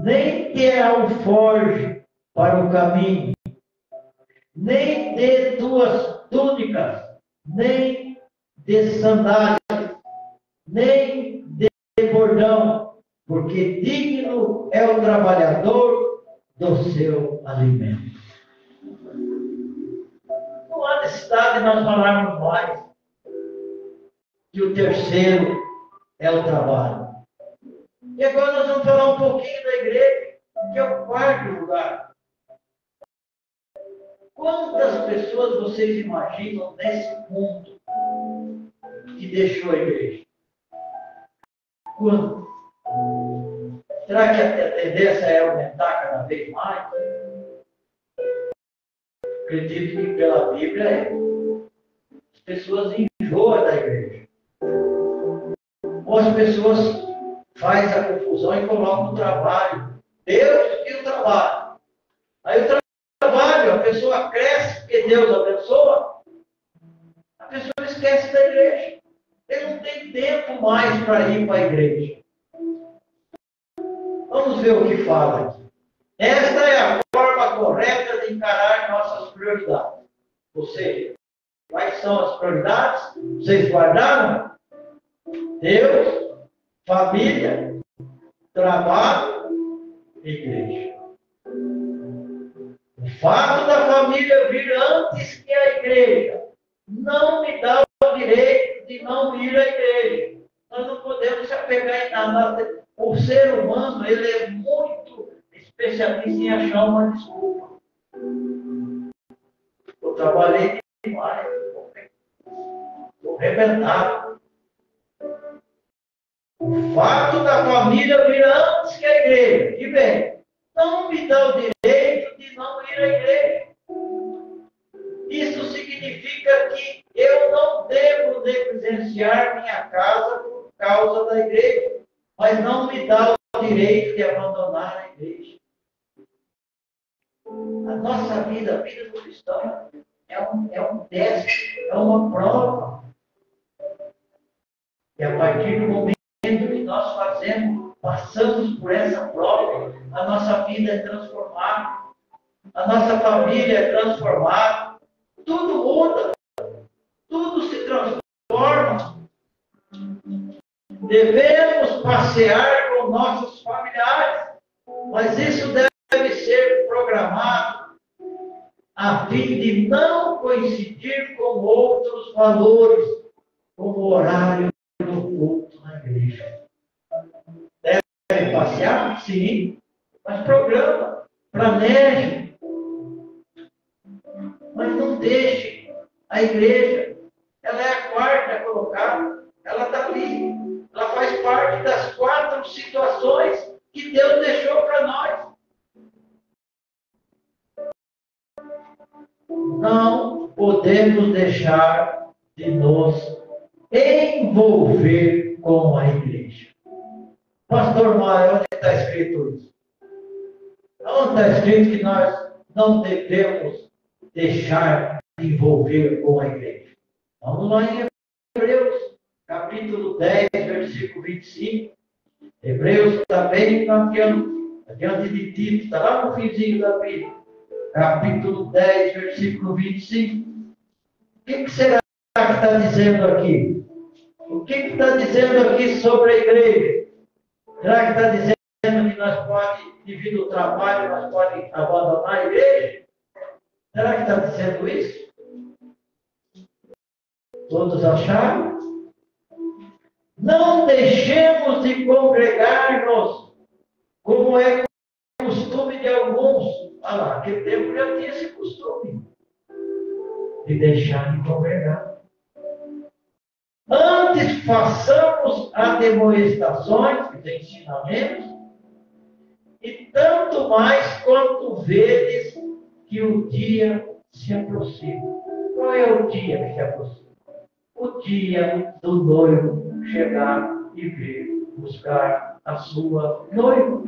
Nem te alforje para o caminho, nem dê tuas túnicas, nem de sandálias, nem de bordão, porque digno é o trabalhador do seu alimento. Não há necessidade de nós falarmos mais que o terceiro é o trabalho. E agora nós vamos falar um pouquinho da igreja, que é o quarto lugar. Quantas pessoas vocês imaginam nesse mundo que deixou a igreja? Quantas? Será que a tendência é aumentar cada vez mais? Acredito que pela Bíblia as pessoas enjoam da igreja. Ou as pessoas fazem a confusão e colocam o trabalho. Deus e o trabalho. Aí o trabalho, a pessoa cresce porque Deus abençoa, a pessoa esquece da igreja. Ele não tem tempo mais para ir para a igreja. Vamos ver o que fala aqui. Esta é a forma correta de encarar nossas prioridades. Ou seja, quais são as prioridades? Vocês guardaram? Deus, família, trabalho, igreja. O fato da família vir antes que a igreja não me dá o direito de não ir à igreja. Nós não podemos se apegar em nada. O ser humano, ele é muito especialista em achar uma desculpa. Eu trabalhei demais, estou arrebentado. O fato da família vir antes que a igreja, que bem, não me dá o direito de não ir à igreja. Isso significa que eu não devo negligenciar minha casa por causa da igreja, mas não me dá o direito de abandonar a igreja. A nossa vida, a vida do cristão, é um teste, é uma prova. E a partir do momento que nós passamos por essa prova, a nossa vida é transformada, a nossa família é transformada, tudo muda, tudo se transforma. Devemos passear com nossos familiares, mas isso deve ser programado a fim de não coincidir com outros valores, como o horário do culto na igreja. Deve passear? Sim, mas programa, planeje, mas não deixe a igreja. Ela é a quarta colocada, ela está ali. Ela faz parte das 4 situações que Deus deixou para nós. Não podemos deixar de nos envolver com a igreja. Pastor Mário, onde está escrito isso? Onde está escrito que nós não devemos deixar de envolver com a igreja? Vamos lá em Hebreus, capítulo 10, versículo 25. Hebreus também está adiante de Tito, está lá no finzinho da Bíblia. Capítulo 10, versículo 25. O que será que está dizendo aqui? O que está dizendo aqui sobre a igreja? Será que está dizendo que nós podemos, devido ao trabalho, nós podemos abandonar a igreja? Será que está dizendo isso? Todos acharam? Não deixemos de congregar-nos, como é costume de alguns. Olha lá, naquele tempo já tinha esse costume de deixar de congregar. Antes façamos admoestações, os ensinamentos, e tanto mais quanto vedes que o dia se aproxima. Qual é o dia que se aproxima? O dia do noivo chegar e vir buscar a sua noiva.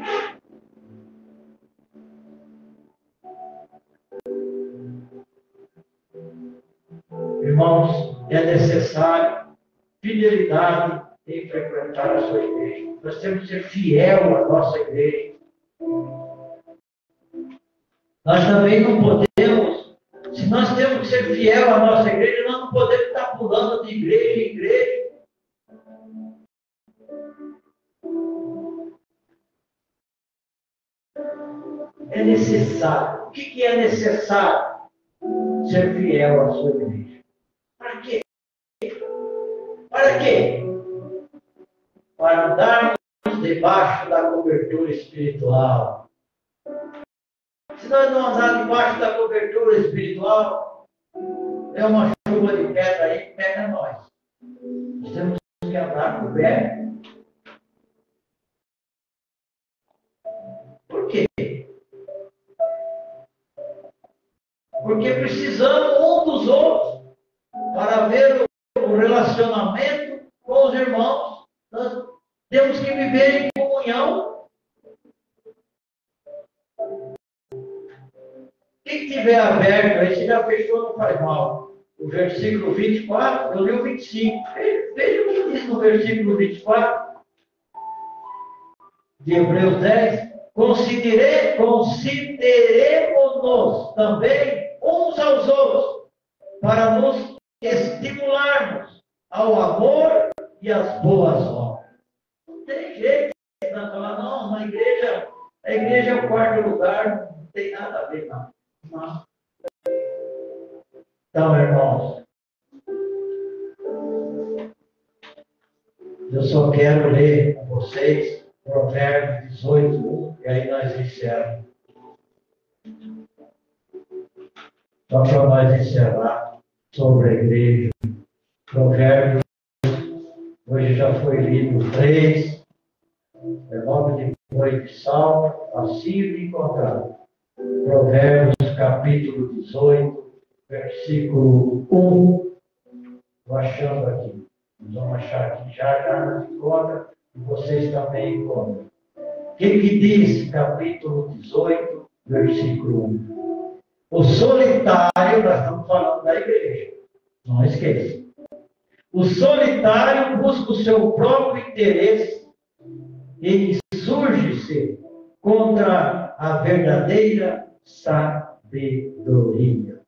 Irmãos, é necessário fidelidade em frequentar a sua igreja. Nós temos que ser fiel à nossa igreja. Nós também não podemos, se nós temos que ser fiel à nossa igreja, nós não podemos estar pulando de igreja em igreja. É necessário. O que é necessário? Ser fiel à sua igreja. Para quê? Para quê? Para andarmos debaixo da cobertura espiritual. Se nós não andarmos debaixo da cobertura espiritual, é uma chuva de pedra aí que pega nós. Nós temos que andar coberto. Por quê? Porque precisamos um dos outros para ver o relacionamento com os irmãos. Nós temos que viver em comunhão. Quem tiver aberto aí, se já fechou, não faz mal. O versículo 24, eu li o 25. Veja o que diz no versículo 24 de Hebreus 10. Consideremos-nos também uns aos outros, para nos estimularmos ao amor e às boas obras. Não tem jeito de falar, não, a igreja é o quarto lugar, não tem nada a ver, não. Não. Então, irmãos, eu só quero ler com vocês Provérbios 18, 1, e aí nós encerramos. Só para nós encerrar sobre a igreja. Provérbios, hoje já foi lido 3, logo depois de Salmo, passivo e encontrado. Provérbios, capítulo 18, versículo 1. Estou achando aqui. Nós vamos achar aqui já nos encontra, e vocês também encontram. O que diz capítulo 18, versículo 1? O solitário, nós estamos falando da igreja, não esqueça. O solitário busca o seu próprio interesse e insurge-se contra a verdadeira sabedoria.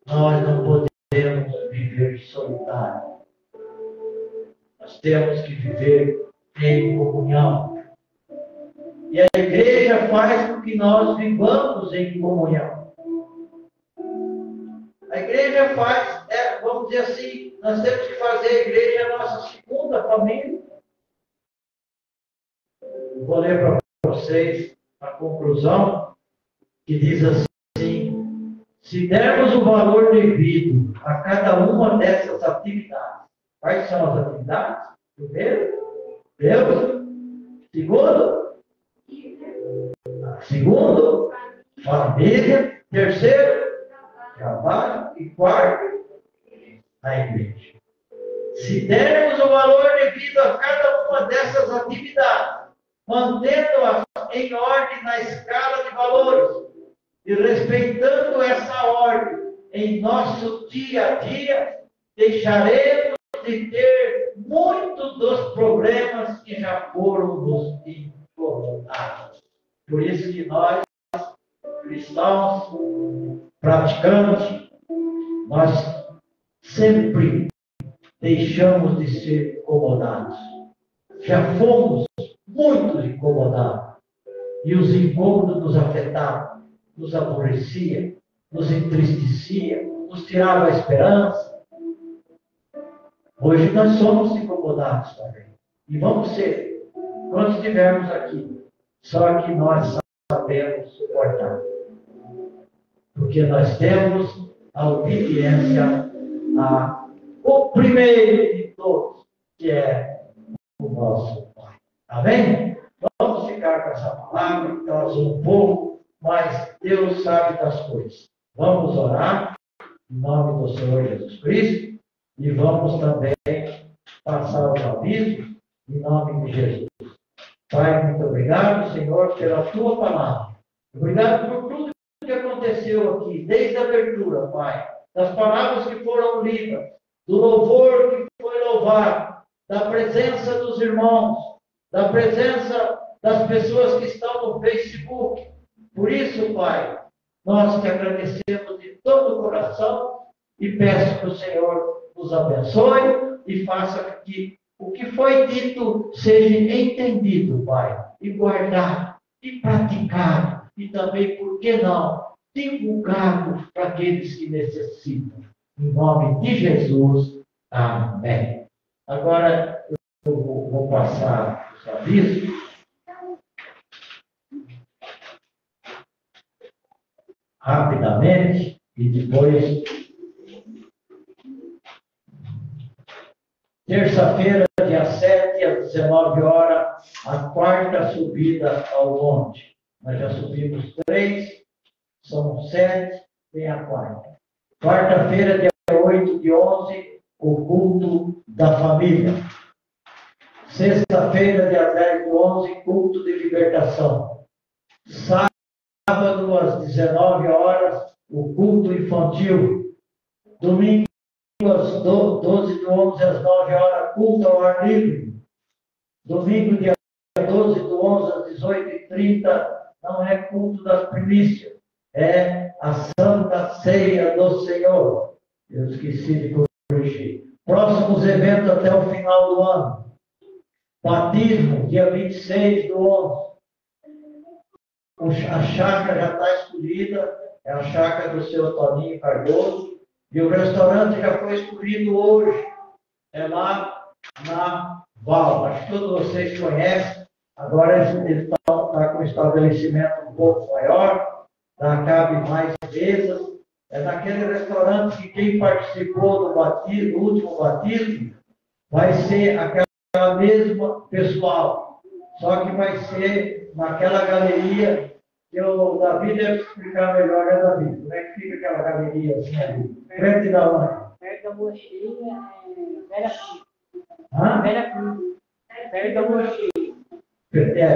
Nós não podemos viver solitário. Nós temos que viver em comunhão. E a igreja faz com que nós vivamos em comunhão. A igreja faz, vamos dizer assim, nós temos que fazer a igreja a nossa segunda família. Vou ler para vocês a conclusão, que diz assim: se dermos o valor devido a cada uma dessas atividades, quais são as atividades? Primeiro, Deus. Segundo, família. Terceiro, trabalho. E quarto, a igreja. Se dermos o valor devido a cada uma dessas atividades, mantendo-as em ordem na escala de valores e respeitando essa ordem em nosso dia a dia, deixaremos de ter muitos dos problemas que já foram nos incomodados. Por isso que nós, cristãos, praticantes, nós sempre deixamos de ser incomodados. Já fomos muito incomodados. E os incômodos nos afetavam, nos aborrecia, nos entristecia, nos tirava a esperança. Hoje nós somos incomodados também. E vamos ser, quando estivermos aqui. Só que nós sabemos suportar. Porque nós temos a obediência ao primeiro de todos, que é o nosso Pai. Amém? Vamos ficar com essa palavra, que causou um pouco, mas Deus sabe das coisas. Vamos orar em nome do Senhor Jesus Cristo e vamos também passar os avisos em nome de Jesus. Pai, muito obrigado, Senhor, pela tua palavra. Obrigado por tudo que aconteceu aqui, desde a abertura, Pai, das palavras que foram lidas, do louvor que foi louvado, da presença dos irmãos, da presença das pessoas que estão no Facebook. Por isso, Pai, nós te agradecemos de todo o coração e peço que o Senhor nos abençoe e faça que o que foi dito seja entendido, Pai, e guardado, e praticado, e também, por que não, divulgado para aqueles que necessitam. Em nome de Jesus, amém. Agora, eu vou vou passar os avisos. Rapidamente, e depois, terça-feira, dia 7, às 19 horas, a quarta subida ao monte. Nós já subimos 3, são 7, tem a quarta. Quarta-feira, dia 8 de 11, o culto da família. Sexta-feira, dia 10 de 11, culto de libertação. Sábado, às 19 horas, o culto infantil. Domingo, às 12 de 11, às 9 horas, culto ao ar livre. Domingo, dia 12 de 11, às 18h30, não é culto das primícias, é a Santa Ceia do Senhor. Eu esqueci de corrigir. Próximos eventos até o final do ano. Batismo, dia 26 do 11. A chácara já está escolhida, é a chácara do seu Toninho Cardoso, e o restaurante já foi escolhido hoje, é lá na Val. Acho que todos vocês conhecem, agora ele está com um estabelecimento um pouco maior, cabe mais mesas, é naquele restaurante que quem participou do batismo, do último batismo, vai ser aquela mesma pessoal, só que vai ser naquela galeria que o Davi deve explicar melhor, né, Davi? Como é que fica aquela galeria assim ali? Frente da onde? Perto da mochila, Vera Cruz. Hã? Vera Cruz. Perto da mochila.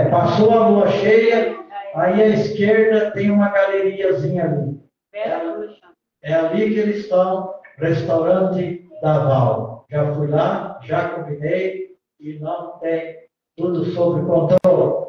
Passou a lua cheia, aí à esquerda tem uma galeriazinha ali. Vera Cruz. É ali que eles estão, restaurante da Val. Já fui lá, já combinei e não tem tudo sob controle.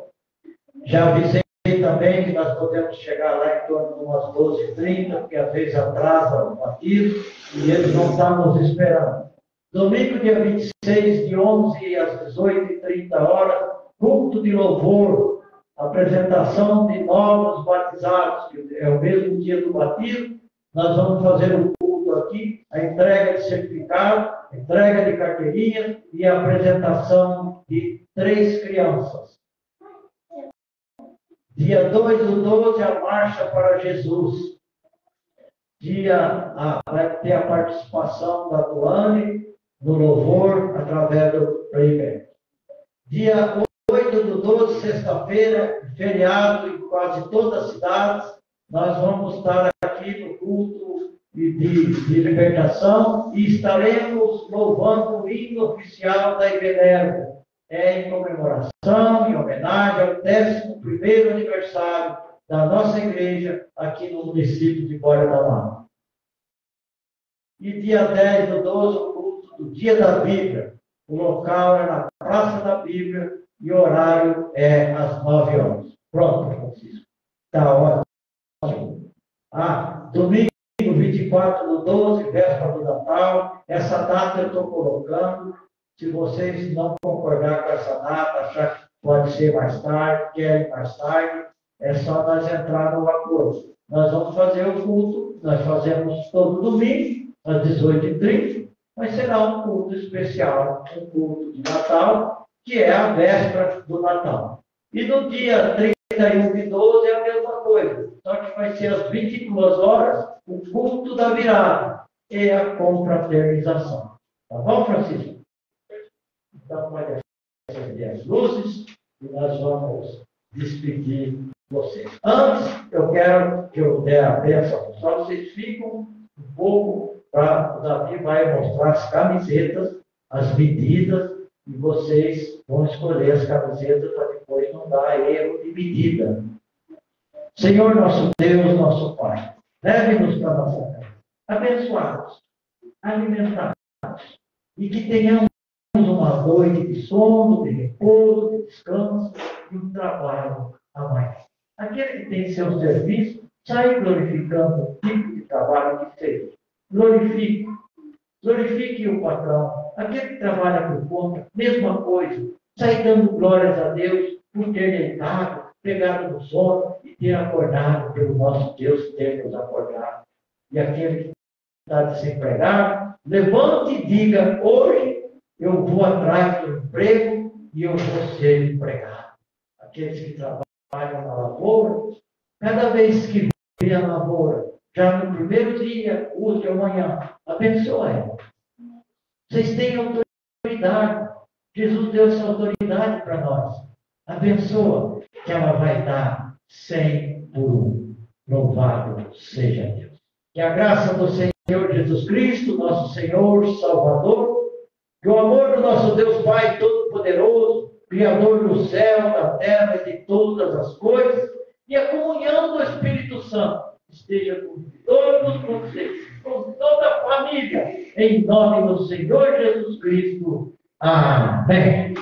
Já avisei também que nós podemos chegar lá em torno de umas 12h30, porque às vezes atrasa o batismo e eles não estão nos esperando. Domingo, dia 26 de 11 às 18h30, culto de louvor, apresentação de novos batizados, que é o mesmo dia do batismo. Nós vamos fazer um culto aqui, a entrega de certificado, entrega de carteirinha e a apresentação de 3 crianças. Dia 2 do 12, a Marcha para Jesus. Vai ter a participação da Tuane no louvor, através do playback. Dia 8 do 12, sexta-feira, feriado em quase todas as cidades, nós vamos estar aqui no culto de libertação e estaremos louvando o hino oficial da Ibenerva. É em comemoração, em homenagem ao 11º aniversário da nossa igreja aqui no município de Borba da Mata. E dia 10 do 12, o culto do Dia da Bíblia. O local é na Praça da Bíblia e o horário é às 9 horas. Pronto, Francisco. Está ótimo. Domingo 24 do 12, véspera do Natal. Essa data eu estou colocando. Se vocês não concordar com essa data, achar que pode ser mais tarde, querem mais tarde, é só nós entrar no acordo. Nós vamos fazer o culto, nós fazemos todo domingo, às 18h30, mas será um culto especial, um culto de Natal, que é a véspera do Natal. E no dia 31 de 12 é a mesma coisa, só que vai ser às 22 horas o culto da virada e a confraternização. Tá bom, Francisco? Então, pode acender as luzes e nós vamos despedir vocês. Antes, eu quero que eu dê a bênção, só vocês ficam um pouco, o Davi vai mostrar as camisetas, as medidas, e vocês vão escolher as camisetas para depois não dar erro de medida. Senhor nosso Deus, nosso Pai, leve-nos para a nossa casa, abençoados, alimentados, e que tenhamos uma noite de sono, de repouso, de descanso e um trabalho a mais. Aquele que tem seu serviço, sai glorificando o tipo de trabalho que fez. Glorifique o patrão. Aquele que trabalha por conta, mesma coisa. Sai dando glórias a Deus por ter deitado, pegado no sono e ter acordado pelo nosso Deus ter nos acordado. E aquele que está desempregado, levante e diga: hoje eu vou atrás do emprego e eu vou ser empregado. Aqueles que trabalham na lavoura, cada vez que vê a lavoura, já no primeiro dia, útil amanhã, abençoe. Vocês têm autoridade. Jesus deu essa autoridade para nós. Abençoa, que ela vai dar 100 por 1. Louvado seja Deus. Que a graça do Senhor Jesus Cristo, nosso Senhor, Salvador, que o amor do nosso Deus Pai Todo-Poderoso, Criador do céu, da terra e de todas as coisas, e a comunhão do Espírito Santo esteja com todos vocês, com toda a família, em nome do Senhor Jesus Cristo. Amém.